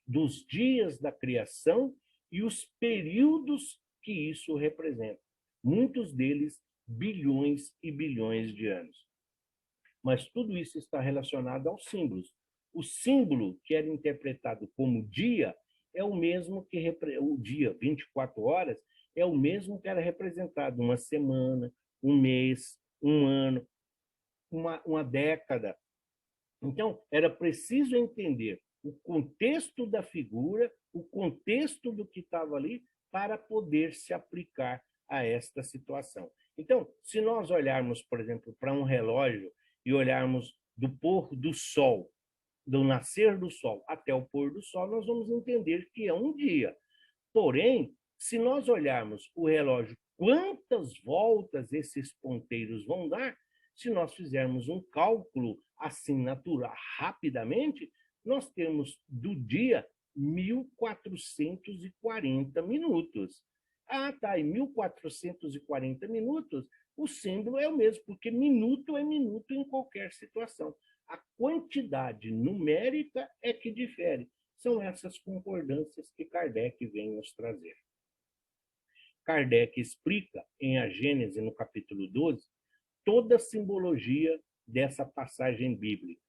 dos dias da criação e os períodos que isso representa. Muitos deles, bilhões e bilhões de anos. Mas tudo isso está relacionado aos símbolos. O símbolo que era interpretado como dia é o mesmo que o dia, 24 horas, é o mesmo que era representado uma semana, um mês, um ano, uma década. Então, era preciso entender o contexto da figura, o contexto do que estava ali, para poder se aplicar a esta situação. Então, se nós olharmos, por exemplo, para um relógio e olharmos do pôr do sol, do nascer do sol até o pôr do sol, nós vamos entender que é um dia. Porém, se nós olharmos o relógio, quantas voltas esses ponteiros vão dar, se nós fizermos um cálculo assim natural, rapidamente, nós temos do dia 1440 minutos. Ah, tá, em 1440 minutos, o símbolo é o mesmo, porque minuto é minuto em qualquer situação. A quantidade numérica é que difere. São essas concordâncias que Kardec vem nos trazer. Kardec explica em A Gênese, no capítulo 12, toda a simbologia dessa passagem bíblica.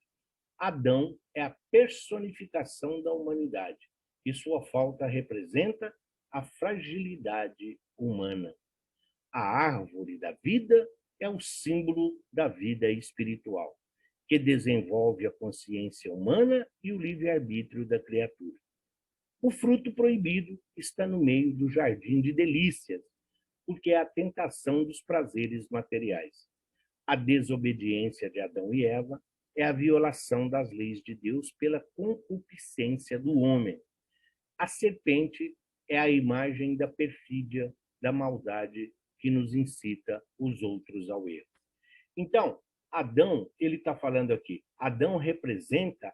Adão é a personificação da humanidade e sua falta representa a fragilidade humana. A árvore da vida é o símbolo da vida espiritual, que desenvolve a consciência humana e o livre-arbítrio da criatura. O fruto proibido está no meio do jardim de delícias, porque é a tentação dos prazeres materiais. A desobediência de Adão e Eva é a violação das leis de Deus pela concupiscência do homem. A serpente é a imagem da perfídia, da maldade que nos incita os outros ao erro. Então, Adão, ele está falando aqui, Adão representa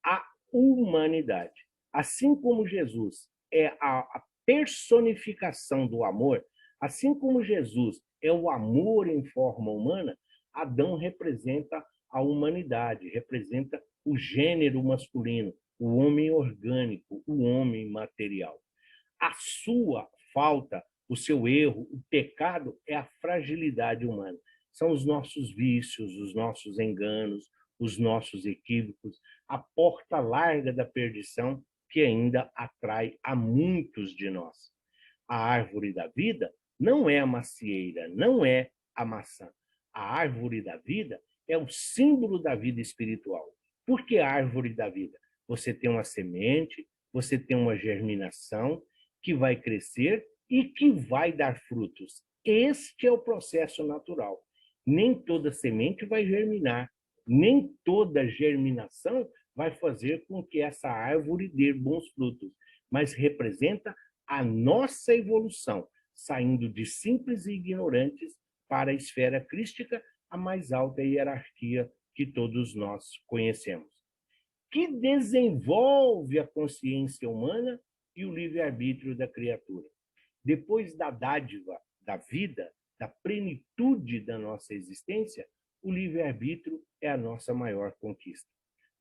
a humanidade. Assim como Jesus é a personificação do amor, assim como Jesus é o amor em forma humana, Adão representa a humanidade, representa o gênero masculino, o homem orgânico, o homem material. A sua falta, o seu erro, o pecado é a fragilidade humana. São os nossos vícios, os nossos enganos, os nossos equívocos, a porta larga da perdição que ainda atrai a muitos de nós. A árvore da vida não é a macieira, não é a maçã. A árvore da vida é o símbolo da vida espiritual. Por que a árvore da vida? Você tem uma semente, você tem uma germinação que vai crescer e que vai dar frutos. Este é o processo natural. Nem toda semente vai germinar, nem toda germinação vai fazer com que essa árvore dê bons frutos, mas representa a nossa evolução, saindo de simples e ignorantes para a esfera crística, a mais alta hierarquia que todos nós conhecemos, que desenvolve a consciência humana e o livre-arbítrio da criatura. Depois da dádiva da vida, da plenitude da nossa existência, o livre-arbítrio é a nossa maior conquista.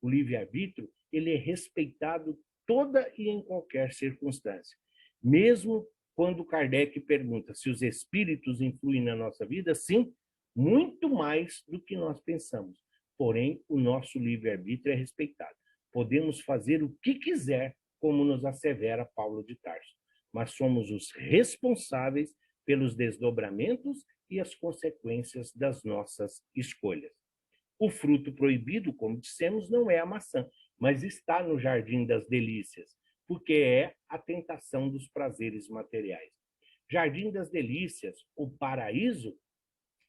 O livre-arbítrio, ele é respeitado toda e em qualquer circunstância. Mesmo quando Kardec pergunta se os espíritos influem na nossa vida, sim, muito mais do que nós pensamos. Porém, o nosso livre-arbítrio é respeitado. Podemos fazer o que quiser, como nos assevera Paulo de Tarso, mas somos os responsáveis pelos desdobramentos e as consequências das nossas escolhas. O fruto proibido, como dissemos, não é a maçã, mas está no jardim das delícias, porque é a tentação dos prazeres materiais. Jardim das delícias, o paraíso,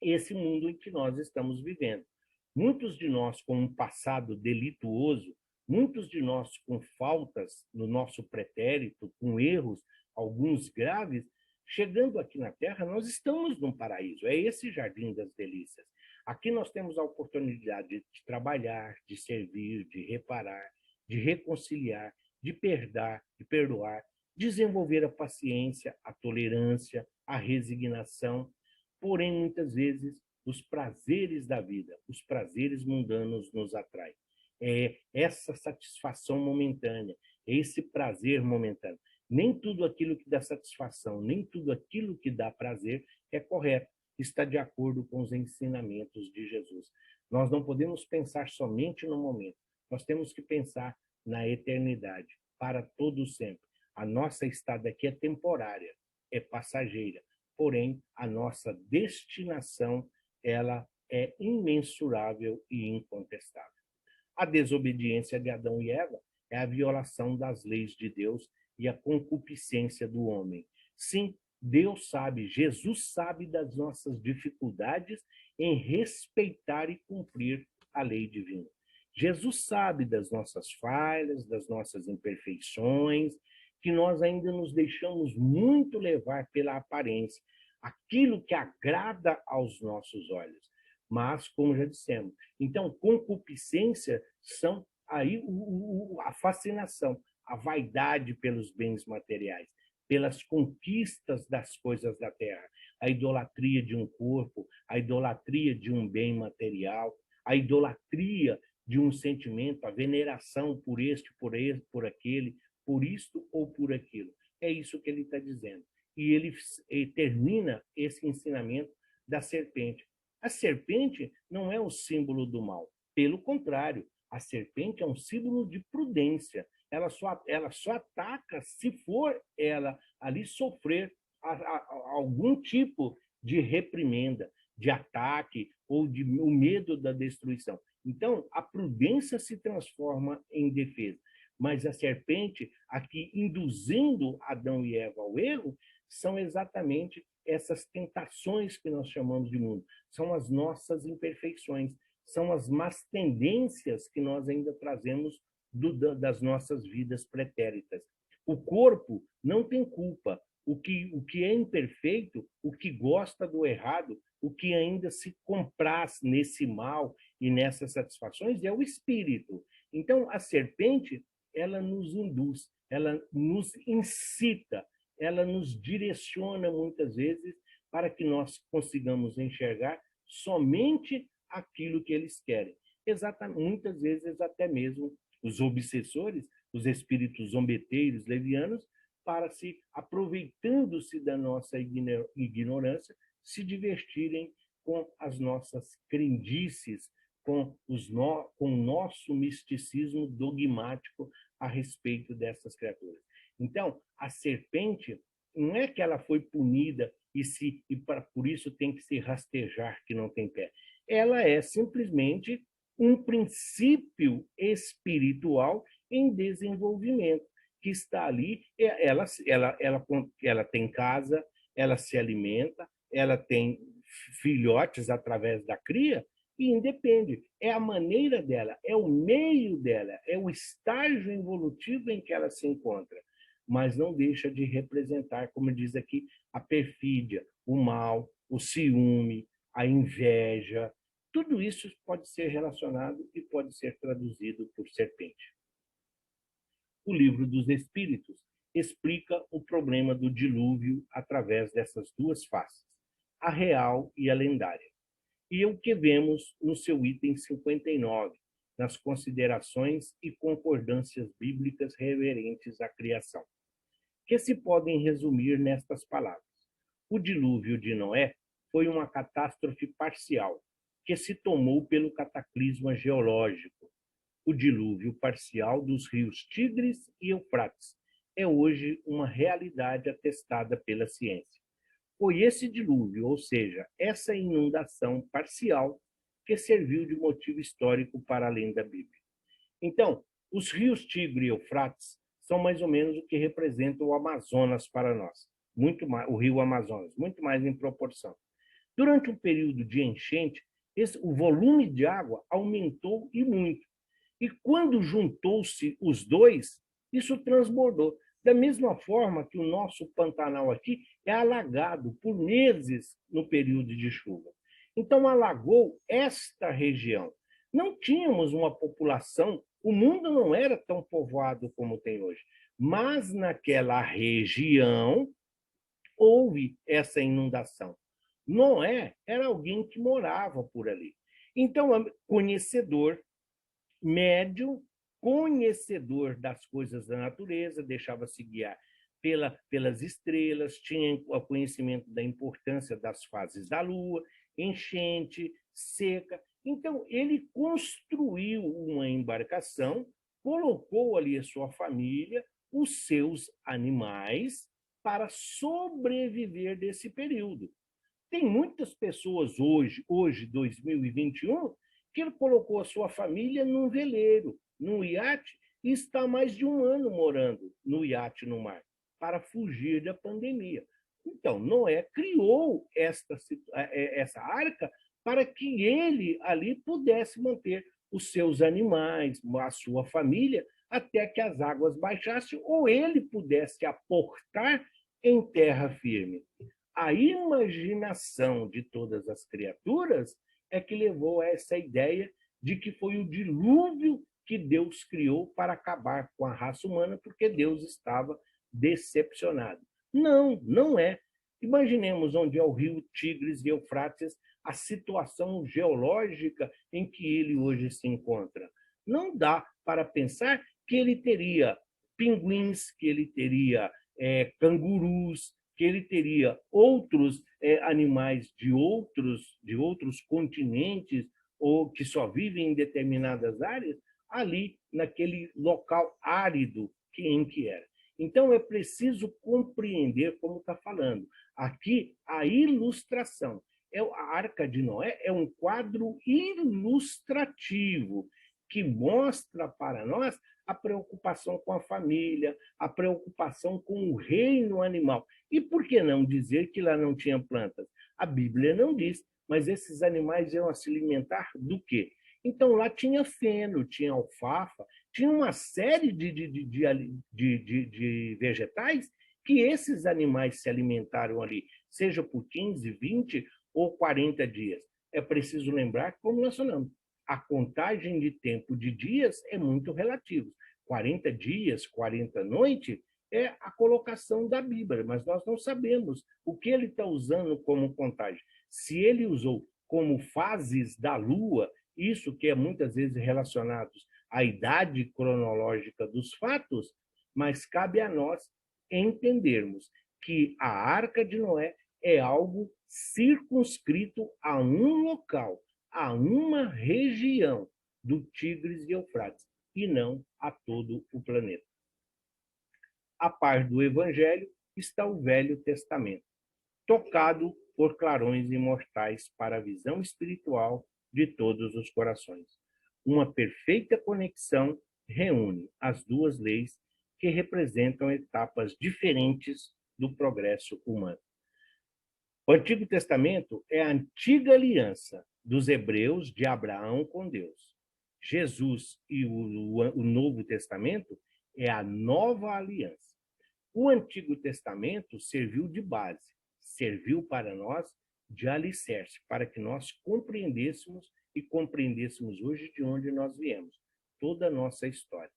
esse mundo em que nós estamos vivendo. Muitos de nós com um passado delituoso, muitos de nós com faltas no nosso pretérito, com erros, alguns graves, chegando aqui na Terra, nós estamos num paraíso. É esse jardim das delícias. Aqui nós temos a oportunidade de trabalhar, de servir, de reparar, de reconciliar, de perdoar, desenvolver a paciência, a tolerância, a resignação. Porém, muitas vezes, os prazeres da vida, os prazeres mundanos nos atraem. É essa satisfação momentânea, esse prazer momentâneo. Nem tudo aquilo que dá satisfação, nem tudo aquilo que dá prazer é correto, está de acordo com os ensinamentos de Jesus. Nós não podemos pensar somente no momento, nós temos que pensar na eternidade, para todo sempre. A nossa estada aqui é temporária, é passageira, porém, a nossa destinação, ela é imensurável e incontestável. A desobediência de Adão e Eva é a violação das leis de Deus e a concupiscência do homem. Sim, Deus sabe, Jesus sabe das nossas dificuldades em respeitar e cumprir a lei divina. Jesus sabe das nossas falhas, das nossas imperfeições, que nós ainda nos deixamos muito levar pela aparência, aquilo que agrada aos nossos olhos. Mas, como já dissemos, então, concupiscência são aí a fascinação, a vaidade pelos bens materiais, pelas conquistas das coisas da terra, a idolatria de um corpo, a idolatria de um bem material, a idolatria de um sentimento, a veneração por este, por aquele, por isto ou por aquilo. É isso que ele está dizendo. E ele termina esse ensinamento da serpente. A serpente não é o símbolo do mal. Pelo contrário, a serpente é um símbolo de prudência. Ela só ataca se for ela ali sofrer algum tipo de reprimenda, de ataque ou de o medo da destruição. Então, a prudência se transforma em defesa. Mas a serpente, aqui induzindo Adão e Eva ao erro, são exatamente essas tentações que nós chamamos de mundo. São as nossas imperfeições, são as más tendências que nós ainda trazemos das nossas vidas pretéritas. O corpo não tem culpa. O que é imperfeito, o que gosta do errado, o que ainda se compraz nesse mal e nessas satisfações é o espírito. Então, a serpente, ela nos induz, ela nos incita, ela nos direciona muitas vezes para que nós consigamos enxergar somente aquilo que eles querem. Exatamente, muitas vezes até mesmo os obsessores, os espíritos zombeteiros, levianos, para se, aproveitando-se da nossa ignorância, se divertirem com as nossas crendices, com o nosso misticismo dogmático a respeito dessas criaturas. Então, a serpente, não é que ela foi punida por isso tem que se rastejar que não tem pé. Ela é simplesmente um princípio espiritual em desenvolvimento, que está ali, ela tem casa, ela se alimenta, ela tem filhotes através da cria, e independe. É a maneira dela, é o meio dela, é o estágio evolutivo em que ela se encontra. Mas não deixa de representar, como diz aqui, a perfídia, o mal, o ciúme, a inveja. Tudo isso pode ser relacionado e pode ser traduzido por serpente. O Livro dos Espíritos explica o problema do dilúvio através dessas duas faces, a real e a lendária. E o que vemos no seu item 59, nas considerações e concordâncias bíblicas referentes à criação, que se podem resumir nestas palavras. O dilúvio de Noé foi uma catástrofe parcial, que se tomou pelo cataclisma geológico. O dilúvio parcial dos rios Tigres e Eufrates é hoje uma realidade atestada pela ciência. Foi esse dilúvio, ou seja, essa inundação parcial, que serviu de motivo histórico para além da Bíblia. Então, os rios Tigre e Eufrates são mais ou menos o que representa o Amazonas para nós, muito mais, o rio Amazonas, muito mais em proporção. Durante um período de enchente, o volume de água aumentou e muito. E quando juntou-se os dois, isso transbordou. Da mesma forma que o nosso Pantanal aqui é alagado por meses no período de chuva. Então, alagou esta região. Não tínhamos uma população, o mundo não era tão povoado como tem hoje, mas naquela região houve essa inundação. Noé era alguém que morava por ali. Então, conhecedor, médium, conhecedor das coisas da natureza, deixava-se guiar pelas estrelas, tinha o conhecimento da importância das fases da lua, enchente, seca. Então, ele construiu uma embarcação, colocou ali a sua família, os seus animais, para sobreviver desse período. Tem muitas pessoas hoje 2021, que ele colocou a sua família num veleiro, num iate, e está há mais de um ano morando no iate no mar, para fugir da pandemia. Então, Noé criou essa arca para que ele ali pudesse manter os seus animais, a sua família, até que as águas baixassem ou ele pudesse aportar em terra firme. A imaginação de todas as criaturas é que levou a essa ideia de que foi o dilúvio que Deus criou para acabar com a raça humana, porque Deus estava decepcionado. Não, não é. Imaginemos onde é o rio Tigres e Eufrates, a situação geológica em que ele hoje se encontra. Não dá para pensar que ele teria pinguins, que ele teria cangurus, que ele teria outros animais de outros continentes ou que só vivem em determinadas áreas, ali naquele local árido em que era. Então, é preciso compreender como está falando. Aqui, a ilustração. A Arca de Noé é um quadro ilustrativo que mostra para nós a preocupação com a família, a preocupação com o reino animal. E por que não dizer que lá não tinha plantas? A Bíblia não diz, mas esses animais iam se alimentar do quê? Então lá tinha feno, tinha alfafa, tinha uma série de vegetais que esses animais se alimentaram ali, seja por 15, 20 ou 40 dias. É preciso lembrar, como nós falamos, a contagem de tempo de dias é muito relativa. 40 dias, 40 noites, é a colocação da Bíblia, mas nós não sabemos o que ele está usando como contagem. Se ele usou como fases da Lua, isso que é muitas vezes relacionado à idade cronológica dos fatos, mas cabe a nós entendermos que a Arca de Noé é algo circunscrito a um local, a uma região do Tigres e Eufrates, e não a todo o planeta. A par do Evangelho está o Velho Testamento, tocado por clarões imortais para a visão espiritual de todos os corações. Uma perfeita conexão reúne as duas leis que representam etapas diferentes do progresso humano. O Antigo Testamento é a antiga aliança dos hebreus de Abraão com Deus. Jesus e o Novo Testamento é a nova aliança. O Antigo Testamento serviu de base, serviu para nós de alicerce, para que nós compreendêssemos e compreendêssemos hoje de onde nós viemos, toda a nossa história.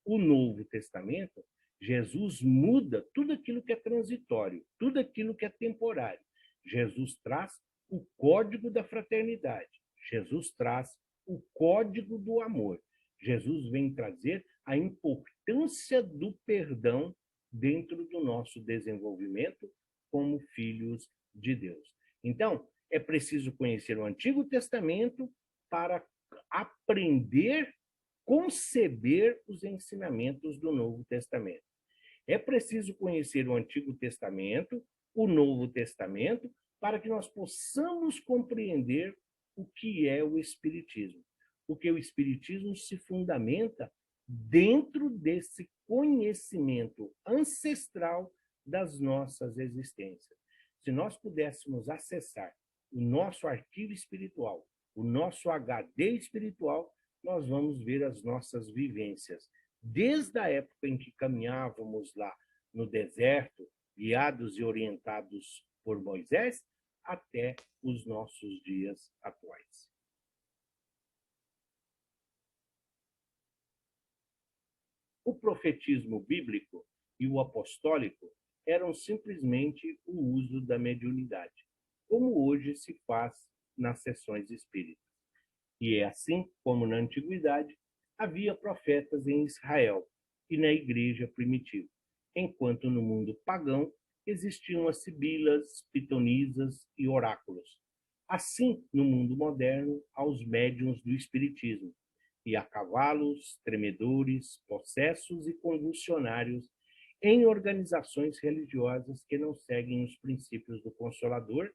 O Novo Testamento, Jesus muda tudo aquilo que é transitório, tudo aquilo que é temporário. Jesus traz o código da fraternidade. Jesus traz o código do amor. Jesus vem trazer a importância do perdão dentro do nosso desenvolvimento como filhos de Deus. Então, é preciso conhecer o Antigo Testamento para aprender, conceber os ensinamentos do Novo Testamento. É preciso conhecer o Antigo Testamento, o Novo Testamento, para que nós possamos compreender o que é o Espiritismo. Porque o Espiritismo se fundamenta dentro desse conhecimento ancestral das nossas existências. Se nós pudéssemos acessar o nosso arquivo espiritual, o nosso HD espiritual, nós vamos ver as nossas vivências. Desde a época em que caminhávamos lá no deserto, guiados e orientados por Moisés, até os nossos dias atuais. O profetismo bíblico e o apostólico eram simplesmente o uso da mediunidade, como hoje se faz nas sessões espíritas. E é assim como na antiguidade havia profetas em Israel e na igreja primitiva, enquanto no mundo pagão existiam as sibilas, pitonisas e oráculos. Assim, no mundo moderno, há os médiuns do espiritismo, e há cavalos, tremedores, possessos e convulsionários em organizações religiosas que não seguem os princípios do Consolador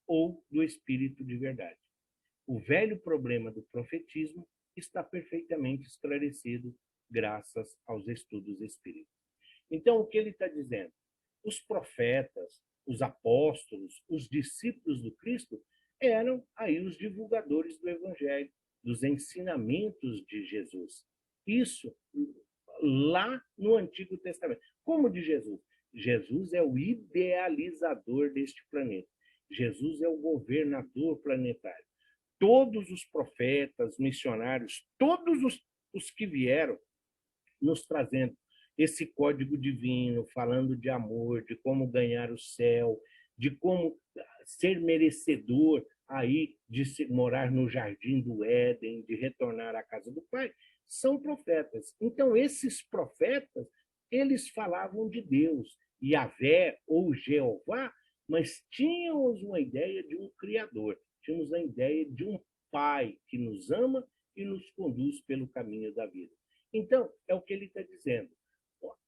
ou do Espírito de verdade. O velho problema do profetismo está perfeitamente esclarecido graças aos estudos espíritas. Então, o que ele está dizendo? Os profetas, os apóstolos, os discípulos do Cristo eram aí os divulgadores do Evangelho, dos ensinamentos de Jesus. Isso lá no Antigo Testamento. Como de Jesus? Jesus é o idealizador deste planeta. Jesus é o governador planetário. Todos os profetas, missionários, todos os que vieram nos trazendo esse código divino, falando de amor, de como ganhar o céu, de como ser merecedor aí de morar no jardim do Éden, de retornar à casa do Pai, são profetas. Então, esses profetas, eles falavam de Deus, Yahvé ou Jeová, mas tínhamos uma ideia de um Criador, tínhamos a ideia de um Pai que nos ama e nos conduz pelo caminho da vida. Então, é o que ele está dizendo.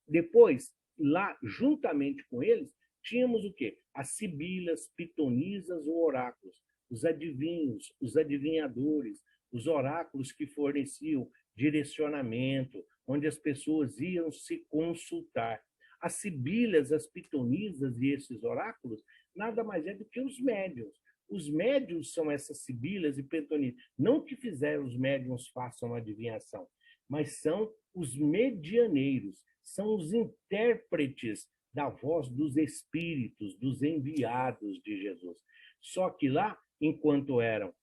Depois, lá, juntamente com eles, tínhamos o quê? As sibilas, pitonisas ou oráculos, os adivinhos, os adivinhadores, os oráculos que forneciam direcionamento, onde as pessoas iam se consultar. As sibilas, as pitonisas e esses oráculos nada mais é do que os médiuns. Os médiuns são essas sibilas e pitonisas. Não que fizeram os médiuns façam adivinhação, mas são os medianeiros, são os intérpretes da voz dos espíritos, dos enviados de Jesus. Só que lá, enquanto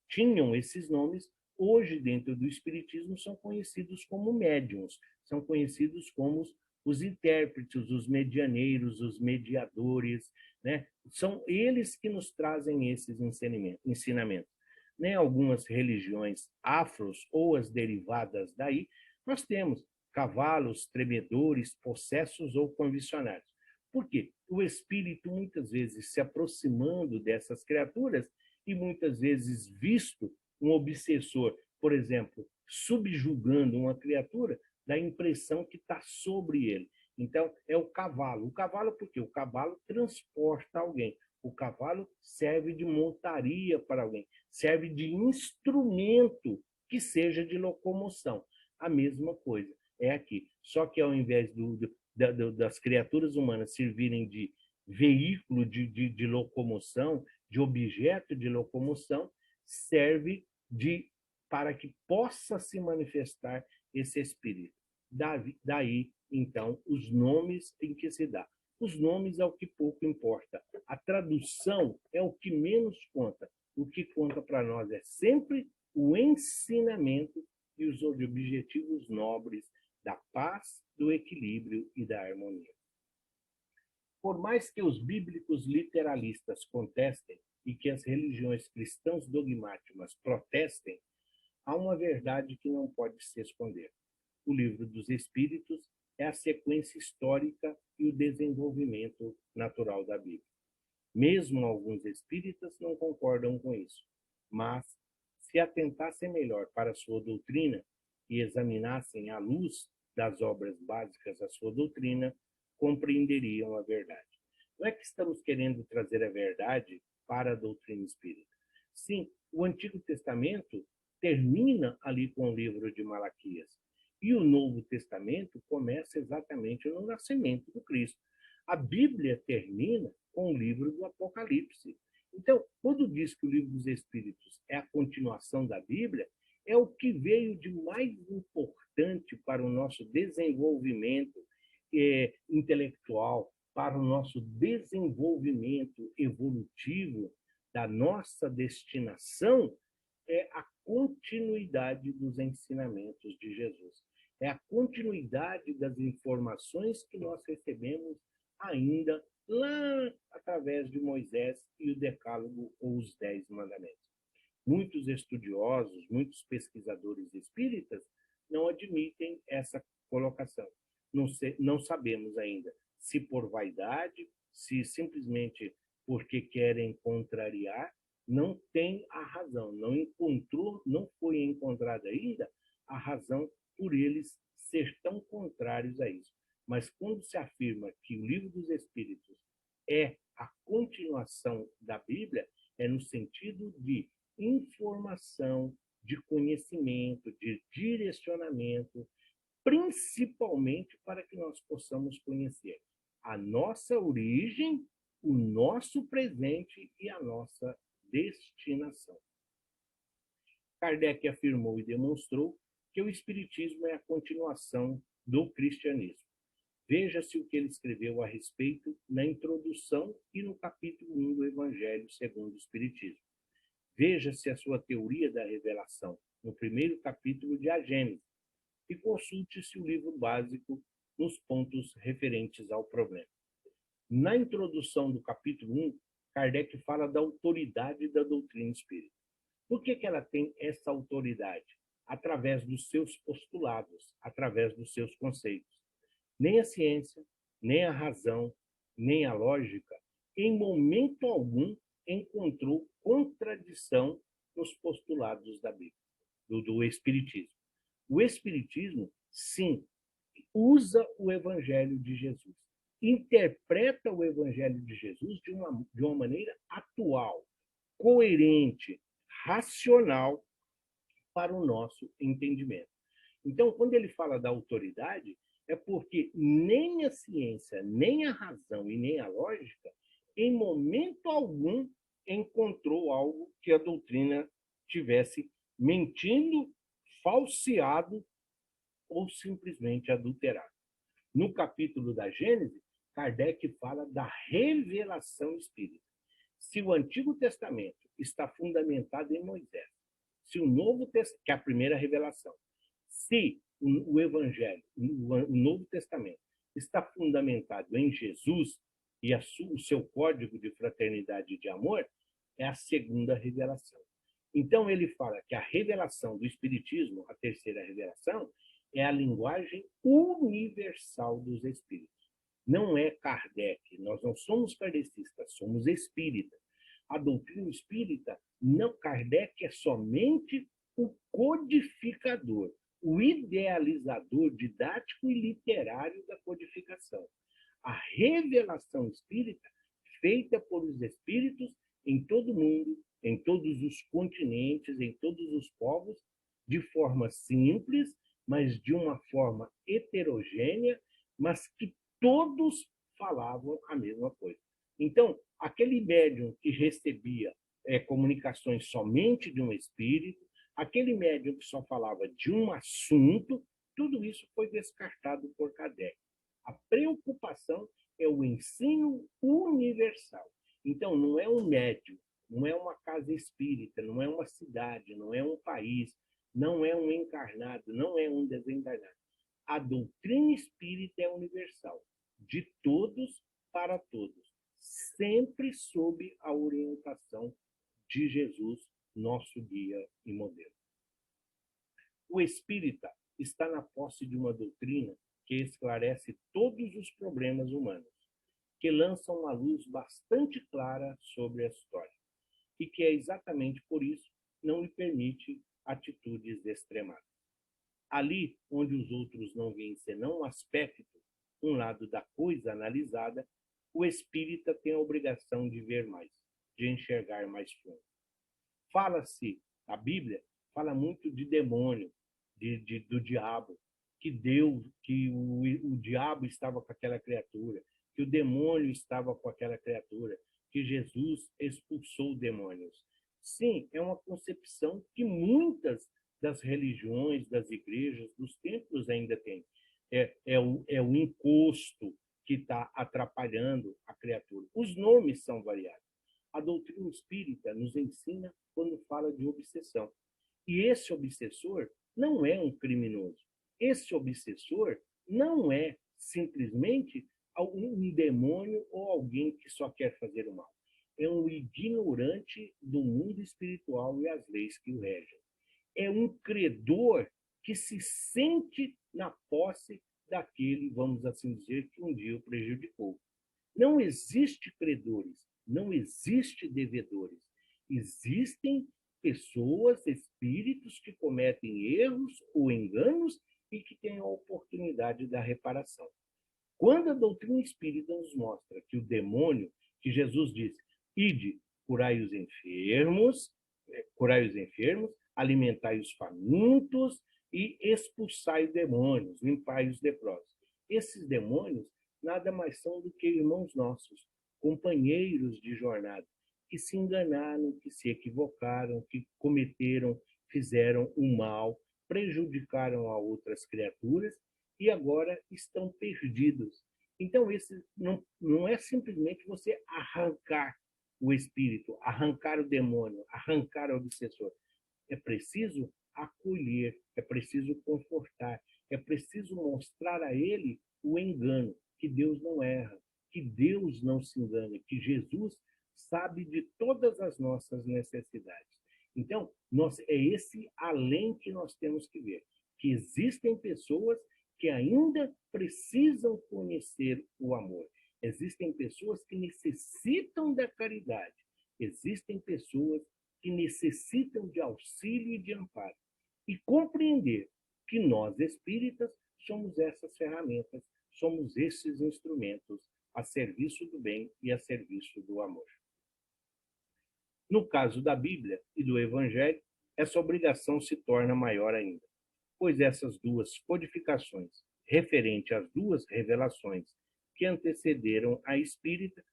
tinham esses nomes, hoje dentro do espiritismo são conhecidos como médiuns, são conhecidos como os intérpretes, os medianeiros, os mediadores, né? São eles que nos trazem esses ensinamentos. Né? Algumas religiões afros ou as derivadas daí, nós temos cavalos, tremedores, possessos ou condicionados. Por quê? O espírito, muitas vezes, se aproximando dessas criaturas e muitas vezes visto um obsessor, por exemplo, subjugando uma criatura, dá a impressão que está sobre ele. Então, é o cavalo. O cavalo, por quê? O cavalo transporta alguém. O cavalo serve de montaria para alguém, serve de instrumento que seja de locomoção. A mesma coisa é aqui. Só que ao invés das criaturas humanas servirem de veículo de locomoção, de objeto de locomoção, serve para que possa se manifestar esse espírito. Daí, então, os nomes em que se dá. Os nomes é o que pouco importa. A tradução é o que menos conta. O que conta para nós é sempre o ensinamento e os objetivos nobres da paz, do equilíbrio e da harmonia. Por mais que os bíblicos literalistas contestem e que as religiões cristãs dogmáticas protestem, há uma verdade que não pode se esconder. O Livro dos Espíritos é a sequência histórica e o desenvolvimento natural da Bíblia. Mesmo alguns espíritas não concordam com isso, mas se atentassem melhor para a sua doutrina e examinassem à luz das obras básicas da sua doutrina, compreenderiam a verdade. Não é que estamos querendo trazer a verdade para a doutrina espírita. Sim, o Antigo Testamento termina ali com o livro de Malaquias. E o Novo Testamento começa exatamente no nascimento do Cristo. A Bíblia termina com o livro do Apocalipse. Então, quando diz que o livro dos Espíritos é a continuação da Bíblia, é o que veio de mais importante para o nosso desenvolvimento intelectual, para o nosso desenvolvimento evolutivo da nossa destinação, é a continuidade dos ensinamentos de Jesus. É a continuidade das informações que nós recebemos ainda lá através de Moisés e o Decálogo ou os 10 Mandamentos. Muitos estudiosos, muitos pesquisadores espíritas não admitem essa colocação. Não sabemos ainda se por vaidade, se simplesmente porque querem contrariar, não tem a razão, não foi encontrada ainda a razão por eles ser tão contrários a isso. Mas quando se afirma que o Livro dos Espíritos é a continuação da Bíblia, é no sentido de informação, de conhecimento, de direcionamento, principalmente para que nós possamos conhecer a nossa origem, o nosso presente e a nossa destinação. Kardec afirmou e demonstrou que o Espiritismo é a continuação do cristianismo. Veja-se o que ele escreveu a respeito na introdução e no capítulo 1 do Evangelho segundo o Espiritismo. Veja-se a sua teoria da revelação no primeiro capítulo de A Gênese e consulte-se o livro básico nos pontos referentes ao problema. Na introdução do capítulo 1, Kardec fala da autoridade da doutrina espírita. Por que ela tem essa autoridade? Através dos seus postulados, através dos seus conceitos. Nem a ciência, nem a razão, nem a lógica, em momento algum, encontrou contradição nos postulados da Bíblia, do Espiritismo. O Espiritismo, sim, usa o Evangelho de Jesus, interpreta o Evangelho de Jesus de uma maneira atual, coerente, racional para o nosso entendimento. Então, quando ele fala da autoridade, é porque nem a ciência, nem a razão e nem a lógica, em momento algum, encontrou algo que a doutrina tivesse mentindo, falseado ou simplesmente adulterado. No capítulo da Gênese, Kardec fala da revelação espírita. Se o Antigo Testamento está fundamentado em Moisés, se o Novo Testamento, que é a primeira revelação, se o Evangelho, o Novo Testamento, está fundamentado em Jesus e o seu código de fraternidade e de amor, é a segunda revelação. Então, ele fala que a revelação do Espiritismo, a terceira revelação, é a linguagem universal dos espíritos. Não é Kardec, nós não somos kardecistas, somos espíritas. A doutrina espírita, não, Kardec é somente o codificador, o idealizador didático e literário da codificação. A revelação espírita, feita por os espíritos em todo o mundo, em todos os continentes, em todos os povos, de forma simples, mas de uma forma heterogênea, mas que todos falavam a mesma coisa. Então, aquele médium que recebia comunicações somente de um espírito, aquele médium que só falava de um assunto, tudo isso foi descartado por Kardec. A preocupação é o ensino universal. Então, não é um médium, não é uma casa espírita, não é uma cidade, não é um país, não é um encarnado, não é um desencarnado. A doutrina espírita é universal, de todos para todos, sempre sob a orientação de Jesus, nosso guia e modelo. O espírita está na posse de uma doutrina que esclarece todos os problemas humanos. que lançam uma luz bastante clara sobre a história, e que é exatamente por isso não lhe permite atitudes extremadas. Ali onde os outros não veem senão um aspecto, um lado da coisa analisada, o espírita tem a obrigação de ver mais, de enxergar mais fundo. Fala-se, a Bíblia fala muito de demônio, do diabo, que o diabo estava com aquela criatura, que o demônio estava com aquela criatura, que Jesus expulsou demônios. Sim, é uma concepção que muitas das religiões, das igrejas, dos templos ainda têm. É o encosto que está atrapalhando a criatura. Os nomes são variados. A doutrina espírita nos ensina quando fala de obsessão. E esse obsessor não é um criminoso. Esse obsessor não é simplesmente um demônio ou alguém que só quer fazer o mal. É um ignorante do mundo espiritual e as leis que o regem. É um credor que se sente na posse daquele, vamos assim dizer, que um dia o prejudicou. Não existe credores, não existe devedores. Existem pessoas, espíritos que cometem erros ou enganos e que têm a oportunidade da reparação. Quando a doutrina espírita nos mostra que o demônio, que Jesus disse, ide, curai os enfermos, alimentai os famintos e expulsai os demônios, limpai os leprosos. Esses demônios nada mais são do que irmãos nossos, companheiros de jornada, que se enganaram, que se equivocaram, que cometeram, fizeram o mal, prejudicaram a outras criaturas e agora estão perdidos. Então, esse não é simplesmente você arrancar o espírito, arrancar o demônio, arrancar o obsessor. É preciso acolher, é preciso confortar, é preciso mostrar a ele o engano, que Deus não erra, que Deus não se engana, que Jesus sabe de todas as nossas necessidades. Então, é esse além que nós temos que ver, que existem pessoas que ainda precisam conhecer o amor. Existem pessoas que necessitam da caridade. Existem pessoas que necessitam de auxílio e de amparo. E compreender que nós, espíritas, somos essas ferramentas, somos esses instrumentos a serviço do bem e a serviço do amor. No caso da Bíblia e do Evangelho, essa obrigação se torna maior ainda, pois essas duas codificações, referente às duas revelações que antecederam a espírita,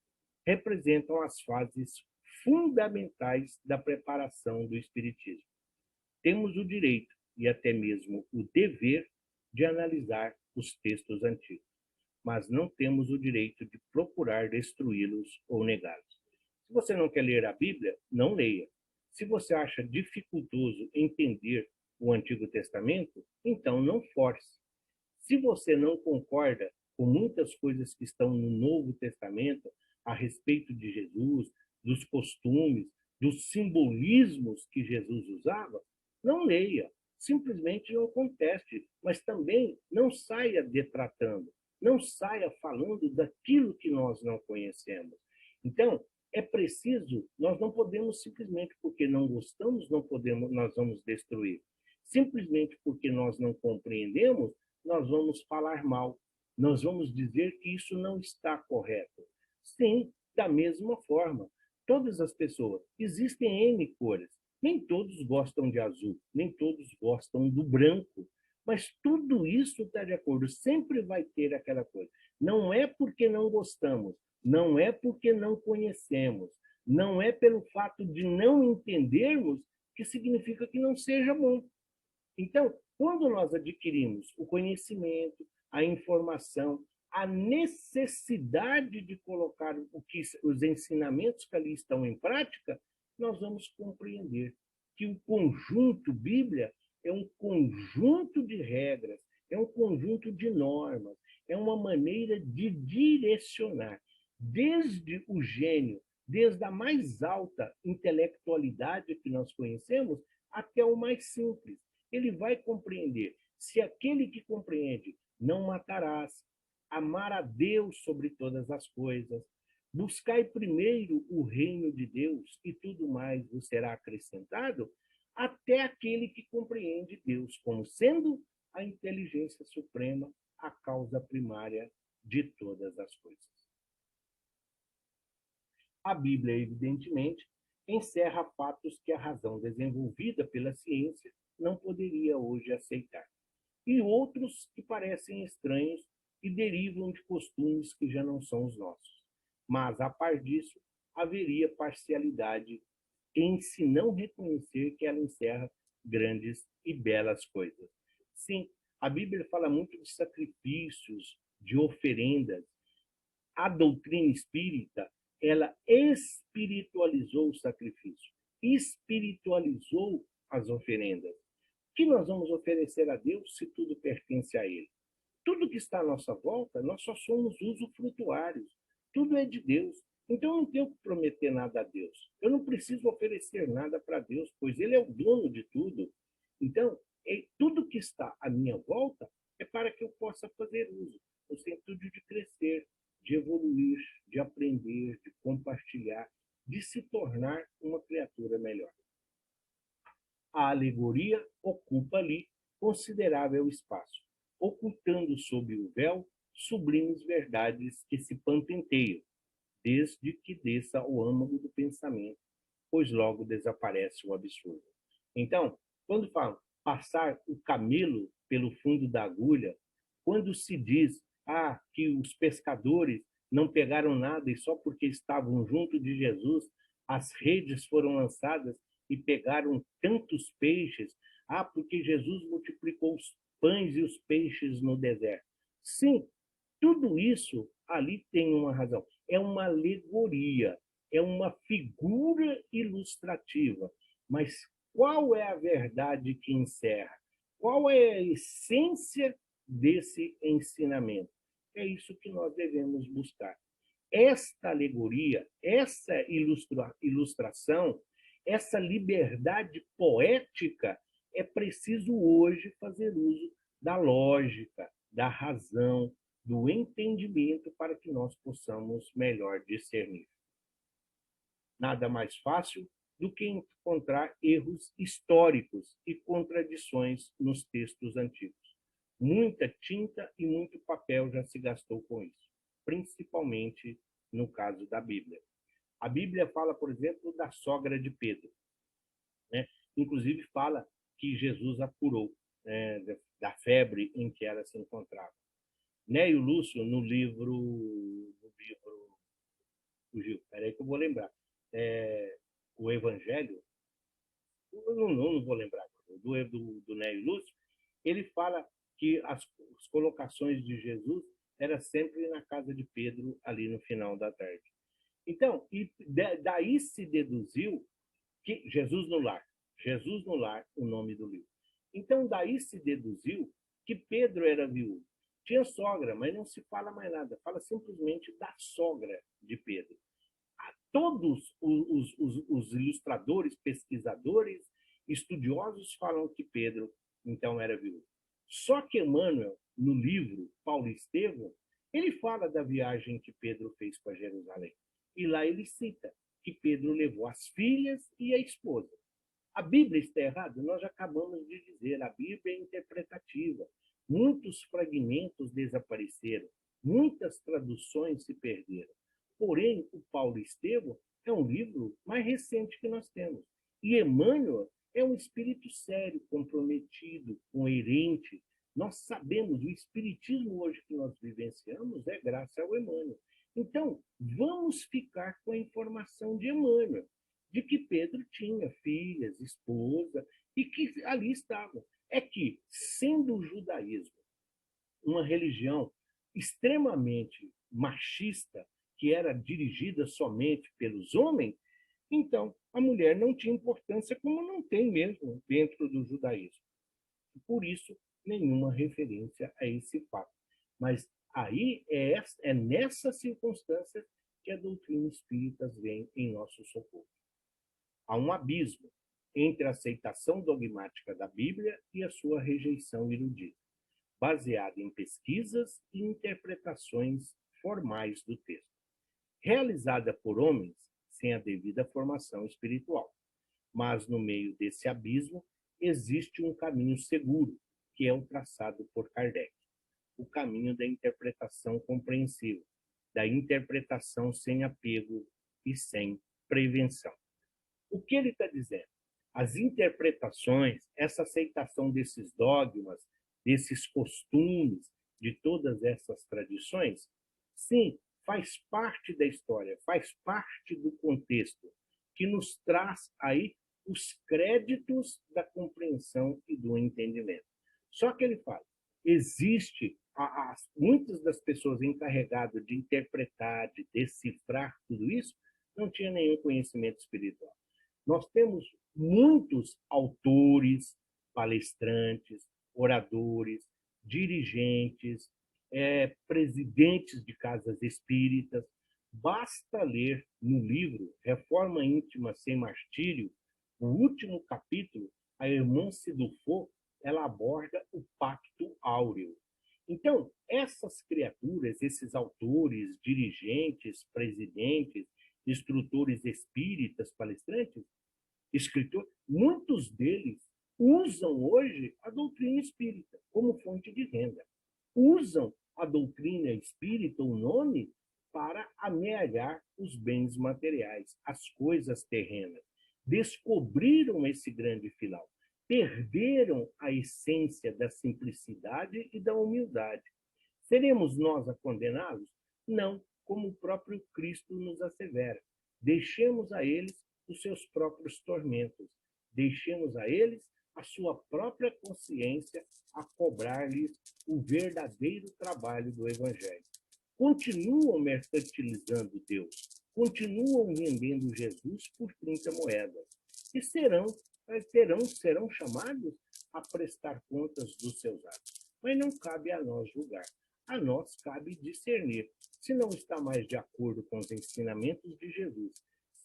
representam as fases fundamentais da preparação do espiritismo. Temos o direito e até mesmo o dever de analisar os textos antigos, mas não temos o direito de procurar destruí-los ou negá-los. Se você não quer ler a Bíblia, não leia. Se você acha dificultoso entender o Antigo Testamento, então não force. Se você não concorda com muitas coisas que estão no Novo Testamento a respeito de Jesus, dos costumes, dos simbolismos que Jesus usava, não leia. Simplesmente não conteste, mas também não saia detratando, não saia falando daquilo que nós não conhecemos. Então, é preciso, nós não podemos simplesmente porque não gostamos, nós vamos destruir. Simplesmente porque nós não compreendemos, nós vamos falar mal. Nós vamos dizer que isso não está correto. Sim, da mesma forma. Todas as pessoas, existem N cores. Nem todos gostam de azul, nem todos gostam do branco. Mas tudo isso está de acordo, sempre vai ter aquela coisa. Não é porque não gostamos, não é porque não conhecemos, não é pelo fato de não entendermos que significa que não seja bom. Então, quando nós adquirimos o conhecimento, a informação, a necessidade de colocar os ensinamentos que ali estão em prática, nós vamos compreender que o conjunto Bíblia é um conjunto de regras, é um conjunto de normas, é uma maneira de direcionar, desde o gênio, desde a mais alta intelectualidade que nós conhecemos, até o mais simples. Ele vai compreender. Se aquele que compreende, não matarás, amar a Deus sobre todas as coisas, buscai primeiro o reino de Deus e tudo mais vos será acrescentado, até aquele que compreende Deus como sendo a inteligência suprema, a causa primária de todas as coisas. A Bíblia, evidentemente, encerra fatos que a razão desenvolvida pela ciência não poderia hoje aceitar, e outros que parecem estranhos e derivam de costumes que já não são os nossos. Mas, a par disso, haveria parcialidade em se não reconhecer que ela encerra grandes e belas coisas. Sim, a Bíblia fala muito de sacrifícios, de oferendas. A doutrina espírita, ela espiritualizou o sacrifício, espiritualizou as oferendas. O que nós vamos oferecer a Deus se tudo pertence a Ele? Tudo que está à nossa volta, nós só somos usufrutuários. Tudo é de Deus. Então eu não tenho que prometer nada a Deus. Eu não preciso oferecer nada para Deus, pois Ele é o dono de tudo. Então, tudo que está à minha volta é para que eu possa fazer uso, no sentido de crescer, de evoluir, de aprender, de compartilhar, de se tornar uma criatura melhor. A alegoria ocupa ali considerável espaço, ocultando sob o véu sublimes verdades que se pantenteiam, desde que desça ao âmago do pensamento, pois logo desaparece o absurdo. Então, quando falam passar o camelo pelo fundo da agulha, quando se diz que os pescadores não pegaram nada e só porque estavam junto de Jesus, as redes foram lançadas e pegaram tantos peixes, porque Jesus multiplicou os pães e os peixes no deserto. Sim, tudo isso ali tem uma razão. É uma alegoria, é uma figura ilustrativa. Mas qual é a verdade que encerra? Qual é a essência desse ensinamento? É isso que nós devemos buscar. Esta alegoria, essa ilustração, essa liberdade poética, é preciso hoje fazer uso da lógica, da razão, do entendimento para que nós possamos melhor discernir. Nada mais fácil do que encontrar erros históricos e contradições nos textos antigos. Muita tinta e muito papel já se gastou com isso, principalmente no caso da Bíblia. A Bíblia fala, por exemplo, da sogra de Pedro, né? Inclusive fala que Jesus a curou, né, da febre em que ela se encontrava. Neio Lúcio, no livro fugiu, peraí que eu vou lembrar, o Evangelho, eu não vou lembrar, do Neio Lúcio, ele fala que as colocações de Jesus era sempre na casa de Pedro, ali no final da tarde. Então, daí se deduziu que Jesus no lar, o nome do livro. Então, daí se deduziu que Pedro era viúvo. Tinha sogra, mas não se fala mais nada, fala simplesmente da sogra de Pedro. Todos os ilustradores, pesquisadores, estudiosos falam que Pedro, então, era viúvo. Só que Emmanuel, no livro Paulo Estevão, ele fala da viagem que Pedro fez para Jerusalém. E lá ele cita que Pedro levou as filhas e a esposa. A Bíblia está errada? Nós já acabamos de dizer, a Bíblia é interpretativa. Muitos fragmentos desapareceram, muitas traduções se perderam. Porém, o Paulo Estevão é um livro mais recente que nós temos. E Emmanuel é um espírito sério, comprometido, coerente. Nós sabemos, o espiritismo hoje que nós vivenciamos é graças ao Emmanuel. Então, vamos ficar com a informação de Emmanuel, de que Pedro tinha filhas, esposa, e que ali estavam. É que, sendo o judaísmo uma religião extremamente machista, que era dirigida somente pelos homens, então a mulher não tinha importância, como não tem mesmo dentro do judaísmo. Por isso, nenhuma referência a esse fato. Mas aí é nessa circunstância que a doutrina espírita vem em nosso socorro. Há um abismo entre a aceitação dogmática da Bíblia e a sua rejeição erudita. baseada em pesquisas e interpretações formais do texto, realizada por homens sem a devida formação espiritual. Mas no meio desse abismo existe um caminho seguro, que é o traçado por Kardec, o caminho da interpretação compreensiva, da interpretação sem apego e sem prevenção. O que ele está dizendo? As interpretações, essa aceitação desses dogmas, desses costumes, de todas essas tradições, sim, faz parte da história, faz parte do contexto, que nos traz aí os créditos da compreensão e do entendimento. Só que ele fala, existe muitas das pessoas encarregadas de interpretar, de decifrar tudo isso, não tinha nenhum conhecimento espiritual. Nós temos muitos autores, palestrantes, oradores, dirigentes, presidentes de casas espíritas. Basta ler no livro Reforma Íntima Sem Martírio, o último capítulo, a irmã Sidufo, ela aborda o Pacto Áureo. Então, essas criaturas, esses autores, dirigentes, presidentes, instrutores espíritas, palestrantes, escritores, muitos deles usam hoje a doutrina espírita como fonte de renda. Usam a doutrina espírita, o nome, para amealhar os bens materiais, as coisas terrenas. Descobriram esse grande final. Perderam a essência da simplicidade e da humildade. Seremos nós a condená-los? Não, como o próprio Cristo nos assevera. Deixemos a eles os seus próprios tormentos. Deixemos a eles a sua própria consciência a cobrar-lhes o verdadeiro trabalho do Evangelho. Continuam mercantilizando Deus, continuam vendendo Jesus por 30 moedas e serão chamados a prestar contas dos seus atos. Mas não cabe a nós julgar, a nós cabe discernir se não está mais de acordo com os ensinamentos de Jesus,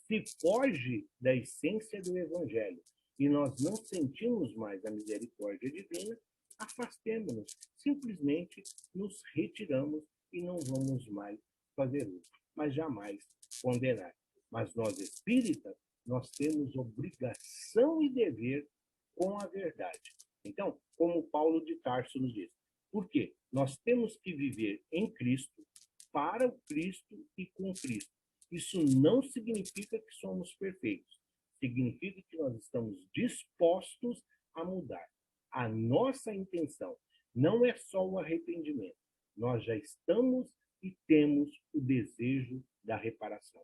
se foge da essência do Evangelho e nós não sentimos mais a misericórdia divina, afastemo-nos, simplesmente nos retiramos e não vamos mais fazer uso, mas jamais condenar. Mas nós espíritas, nós temos obrigação e dever com a verdade. Então, como Paulo de Tarso nos diz, por quê? Nós temos que viver em Cristo, para o Cristo e com Cristo. Isso não significa que somos perfeitos. Significa que nós estamos dispostos a mudar. A nossa intenção não é só o arrependimento. Nós já estamos e temos o desejo da reparação.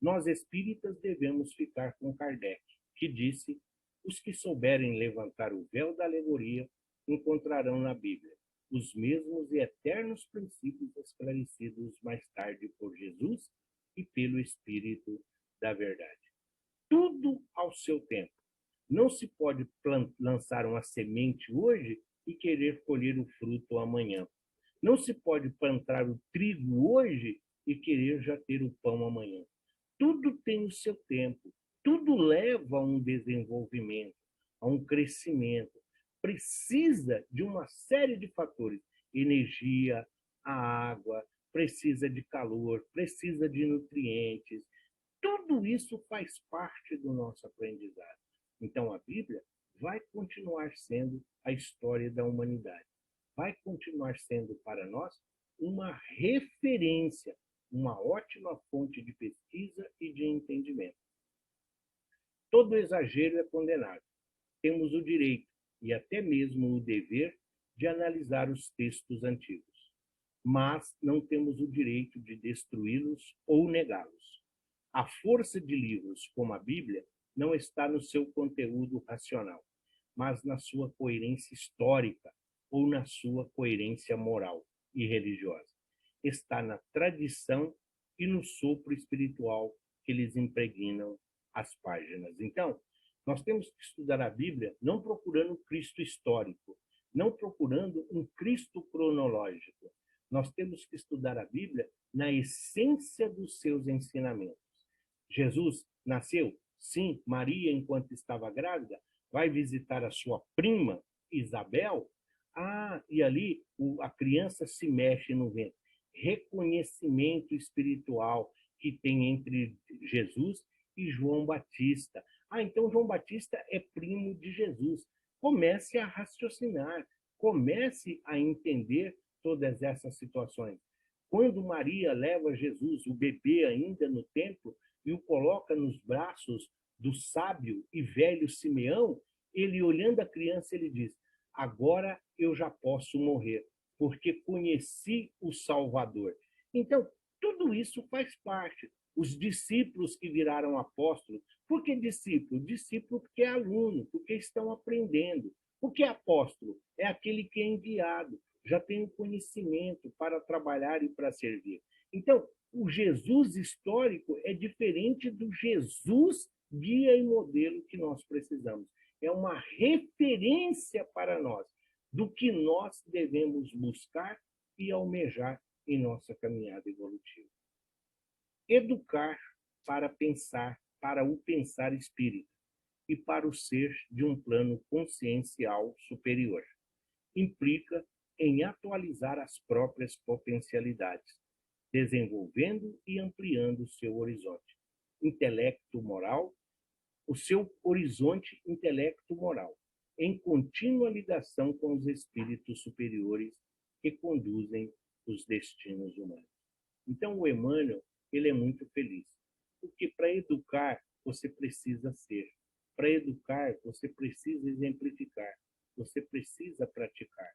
Nós espíritas devemos ficar com Kardec, que disse: os que souberem levantar o véu da alegoria encontrarão na Bíblia os mesmos e eternos princípios esclarecidos mais tarde por Jesus e pelo Espírito da Verdade. Tudo ao seu tempo. Não se pode lançar uma semente hoje e querer colher o fruto amanhã. Não se pode plantar o trigo hoje e querer já ter o pão amanhã. Tudo tem o seu tempo. Tudo leva a um desenvolvimento, a um crescimento. Precisa de uma série de fatores. Energia, a água, precisa de calor, precisa de nutrientes. Tudo isso faz parte do nosso aprendizado. Então, a Bíblia vai continuar sendo a história da humanidade. Vai continuar sendo para nós uma referência, uma ótima fonte de pesquisa e de entendimento. Todo exagero é condenável. Temos o direito e até mesmo o dever de analisar os textos antigos, mas não temos o direito de destruí-los ou negá-los. A força de livros como a Bíblia não está no seu conteúdo racional, mas na sua coerência histórica ou na sua coerência moral e religiosa. Está na tradição e no sopro espiritual que lhes impregnam as páginas. Então, nós temos que estudar a Bíblia não procurando um Cristo histórico, não procurando um Cristo cronológico. Nós temos que estudar a Bíblia na essência dos seus ensinamentos. Jesus nasceu? Sim. Maria, enquanto estava grávida, vai visitar a sua prima Isabel? Ah, e ali a criança se mexe no ventre. Reconhecimento espiritual que tem entre Jesus e João Batista. Ah, então João Batista é primo de Jesus. Comece a raciocinar, comece a entender todas essas situações. Quando Maria leva Jesus, o bebê ainda no templo, e o coloca nos braços do sábio e velho Simeão, ele olhando a criança, ele diz: agora eu já posso morrer, porque conheci o Salvador. Então, tudo isso faz parte. Os discípulos que viraram apóstolos, por que discípulo? Discípulo porque é aluno, porque estão aprendendo. O que é apóstolo? É aquele que é enviado, já tem o conhecimento para trabalhar e para servir. Então, o Jesus histórico é diferente do Jesus guia e modelo que nós precisamos. É uma referência para nós do que nós devemos buscar e almejar em nossa caminhada evolutiva. Educar para o pensar espírita e para o ser de um plano consciencial superior. Implica em atualizar as próprias potencialidades, desenvolvendo e ampliando o seu horizonte intelecto moral, o seu horizonte intelecto-moral, em contínua ligação com os espíritos superiores que conduzem os destinos humanos. Então, o Emmanuel, ele é muito feliz, porque para educar, você precisa ser. Para educar, você precisa exemplificar, você precisa praticar.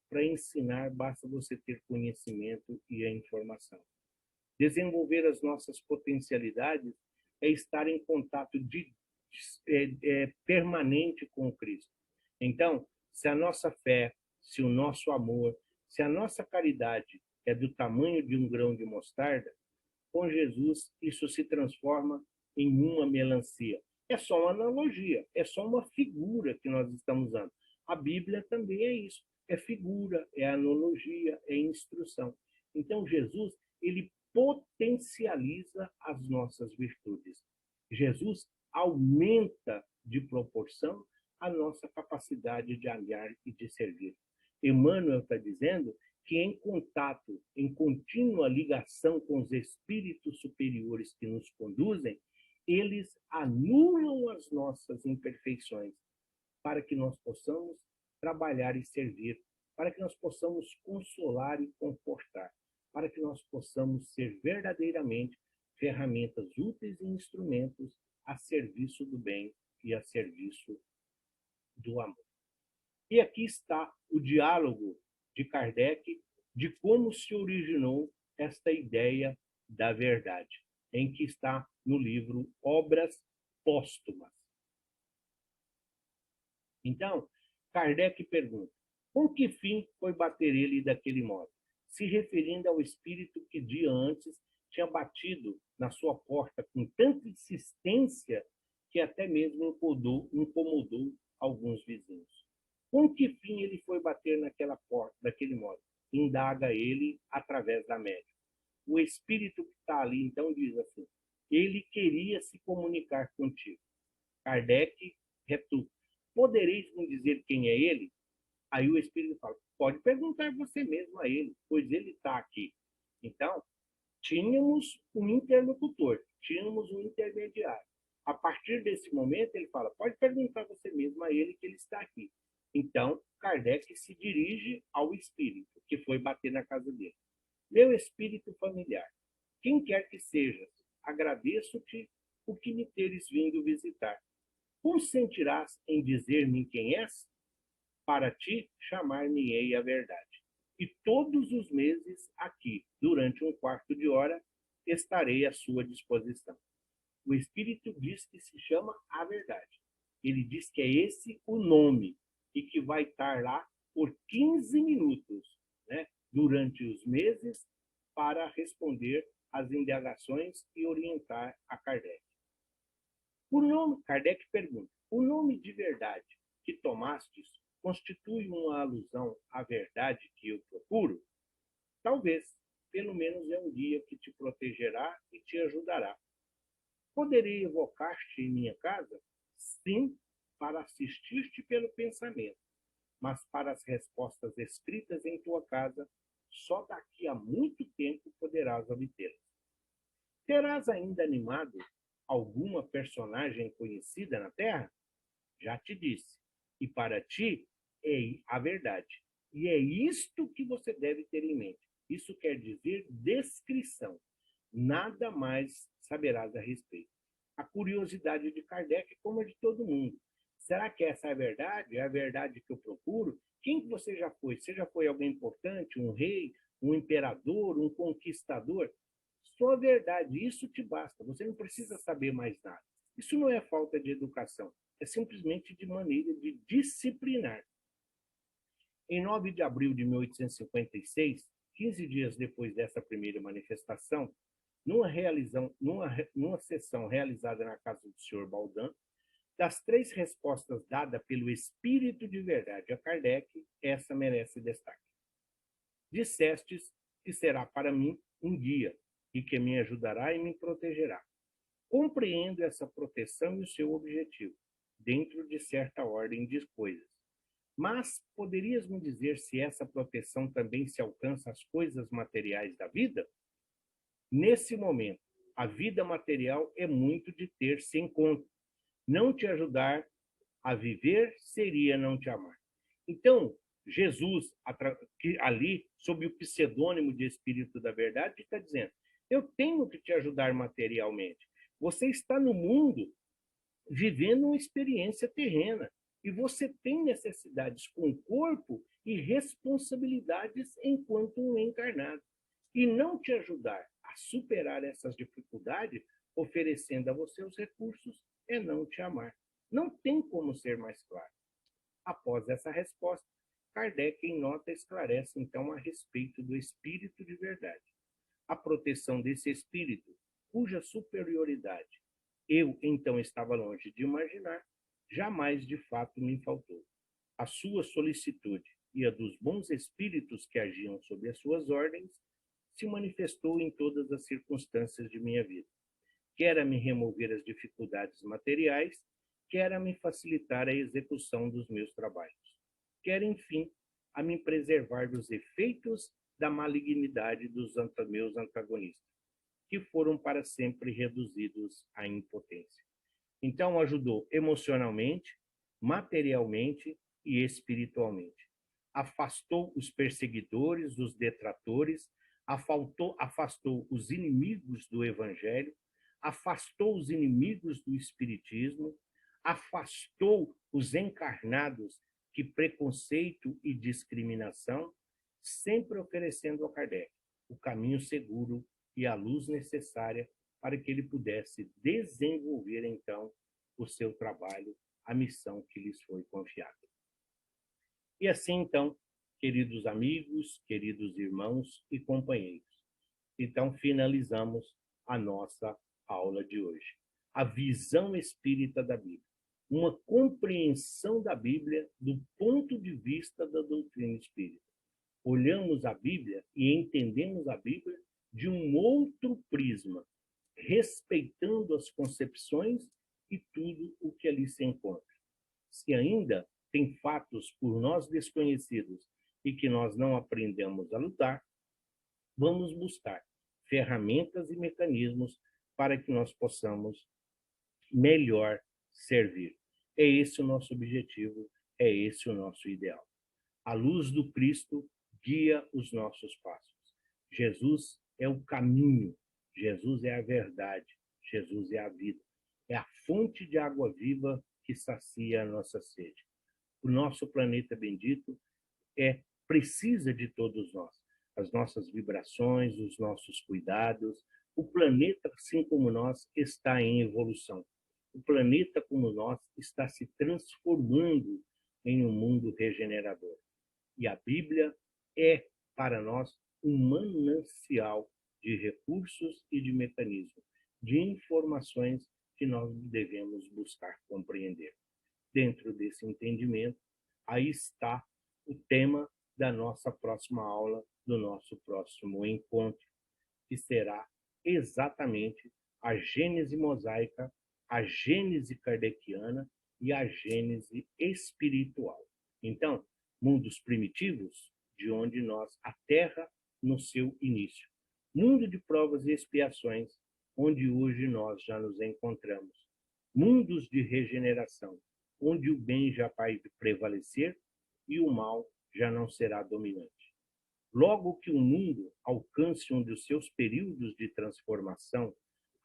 Para ensinar, basta você ter conhecimento e a informação. Desenvolver as nossas potencialidades é estar em contato permanente com o Cristo. Então, se a nossa fé, se o nosso amor, se a nossa caridade é do tamanho de um grão de mostarda, com Jesus isso se transforma em uma melancia. É só uma analogia, é só uma figura que nós estamos usando. A Bíblia também é isso, é figura, é analogia, é instrução. Então, Jesus, ele potencializa as nossas virtudes. Jesus aumenta de proporção a nossa capacidade de amar e de servir. Emmanuel está dizendo que em contato, em contínua ligação com os espíritos superiores que nos conduzem, eles anulam as nossas imperfeições para que nós possamos trabalhar e servir, para que nós possamos consolar e confortar, para que nós possamos ser verdadeiramente ferramentas úteis e instrumentos a serviço do bem e a serviço do amor. E aqui está o diálogo de Kardec de como se originou esta ideia da verdade, em que está no livro Obras Póstumas. Então, Kardec pergunta: com que fim foi bater ele daquele modo? Se referindo ao espírito que dia antes tinha batido na sua porta com tanta insistência que até mesmo incomodou alguns vizinhos. Com que fim ele foi bater naquela porta daquele modo? Indaga ele através da médium. O espírito que está ali, então, diz assim: ele queria se comunicar contigo. Kardec retuta: podereis me dizer quem é ele? Aí o espírito fala: pode perguntar você mesmo a ele, pois ele está aqui. Então, tínhamos um interlocutor, tínhamos um intermediário. A partir desse momento, ele fala: pode perguntar você mesmo a ele que ele está aqui. Então, Kardec se dirige ao espírito que foi bater na casa dele. Meu espírito familiar, quem quer que sejas, agradeço-te o que me teres vindo visitar. Consentirás em dizer-me quem és? Para ti chamar-me-ei a verdade. E todos os meses aqui, durante um quarto de hora, estarei à sua disposição. O Espírito diz que se chama a verdade. Ele diz que é esse o nome e que vai estar lá por 15 minutos, né, durante os meses, para responder às indagações e orientar a Kardec. O nome, Kardec pergunta: o nome de verdade que tomastes constitui uma alusão à verdade que eu procuro? Talvez, pelo menos é um guia que te protegerá e te ajudará. Poderei evocar-te em minha casa? Sim, para assistir-te pelo pensamento. mas para as respostas escritas em tua casa, só daqui a muito tempo poderás obtê-las. Terás ainda animado alguma personagem conhecida na Terra? Já te disse. E para ti é a verdade. E é isto que você deve ter em mente. Isso quer dizer descrição. Nada mais saberás a respeito. A curiosidade de Kardec, como a de todo mundo. Será que essa é a verdade? É a verdade que eu procuro? Quem que você já foi? Você já foi alguém importante? Um rei? Um imperador? Um conquistador? Só a verdade, isso te basta. Você não precisa saber mais nada. Isso não é falta de educação. É simplesmente de maneira de disciplinar. Em 9 de abril de 1856, 15 dias depois dessa primeira manifestação, numa sessão realizada na casa do Sr. Baldan, das 3 respostas dadas pelo Espírito de Verdade a Kardec, essa merece destaque. Dissestes que será para mim um guia e que me ajudará e me protegerá. Compreendo essa proteção e o seu objetivo, dentro de certa ordem de coisas. Mas poderias me dizer se essa proteção também se alcança às coisas materiais da vida? Nesse momento, a vida material é muito de ter-se em conta. Não te ajudar a viver seria não te amar. Então, Jesus, ali, sob o pseudônimo de Espírito da Verdade, está dizendo, eu tenho que te ajudar materialmente. Você está no mundo vivendo uma experiência terrena e você tem necessidades com o corpo e responsabilidades enquanto um encarnado. E não te ajudar a superar essas dificuldades, oferecendo a você os recursos, é não te amar. Não tem como ser mais claro. Após essa resposta, Kardec, em nota, esclarece então a respeito do Espírito de Verdade. A proteção desse Espírito, cuja superioridade eu então estava longe de imaginar, jamais de fato me faltou. A sua solicitude e a dos bons espíritos que agiam sob as suas ordens se manifestou em todas as circunstâncias de minha vida. Quer a me remover as dificuldades materiais, quer a me facilitar a execução dos meus trabalhos. Quer, enfim, a me preservar dos efeitos da malignidade dos meus antagonistas, que foram para sempre reduzidos à impotência. Então, ajudou emocionalmente, materialmente e espiritualmente. Afastou os perseguidores, os detratores, afastou os inimigos do Evangelho, afastou os inimigos do Espiritismo, afastou os encarnados de preconceito e discriminação, sempre oferecendo a Kardec o caminho seguro e a luz necessária para que ele pudesse desenvolver, então, o seu trabalho, a missão que lhes foi confiada. E assim, então, queridos amigos, queridos irmãos e companheiros, então finalizamos a nossa aula de hoje. A visão espírita da Bíblia. Uma compreensão da Bíblia do ponto de vista da doutrina espírita. Olhamos a Bíblia e entendemos a Bíblia de um outro prisma, respeitando as concepções e tudo o que ali se encontra. Se ainda tem fatos por nós desconhecidos e que nós não aprendemos a lutar, vamos buscar ferramentas e mecanismos para que nós possamos melhor servir. É esse o nosso objetivo, é esse o nosso ideal. A luz do Cristo guia os nossos passos. Jesus é o caminho, Jesus é a verdade, Jesus é a vida. É a fonte de água viva que sacia a nossa sede. O nosso planeta bendito precisa de todos nós. As nossas vibrações, os nossos cuidados. O planeta, assim como nós, está em evolução. O planeta, como nós, está se transformando em um mundo regenerador. E a Bíblia é, para nós, um manancial de recursos e de mecanismos, de informações que nós devemos buscar compreender. Dentro desse entendimento, aí está o tema da nossa próxima aula, do nosso próximo encontro, que será exatamente a Gênese mosaica, a Gênese kardeciana e a Gênese espiritual. Então, mundos primitivos, de onde a Terra no seu início. Mundo de provas e expiações, onde hoje nós já nos encontramos. Mundos de regeneração, onde o bem já vai prevalecer e o mal já não será dominante. Logo que o mundo alcance um dos seus períodos de transformação,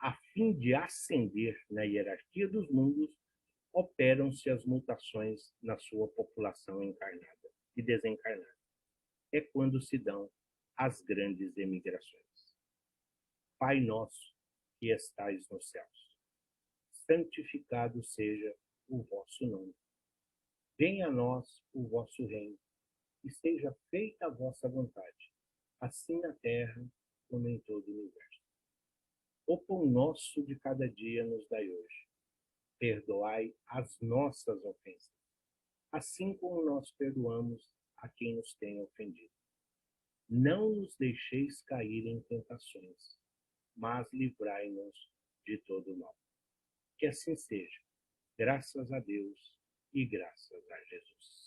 a fim de ascender na hierarquia dos mundos, operam-se as mutações na sua população encarnada e desencarnada. É quando se dão as grandes emigrações. Pai nosso, que estais nos céus, santificado seja o vosso nome. Venha a nós o vosso reino, e seja feita a vossa vontade, assim na terra como em todo o universo. O pão nosso de cada dia nos dai hoje. Perdoai as nossas ofensas, assim como nós perdoamos a quem nos tem ofendido. Não nos deixeis cair em tentações, mas livrai-nos de todo mal. Que assim seja, graças a Deus e graças a Jesus.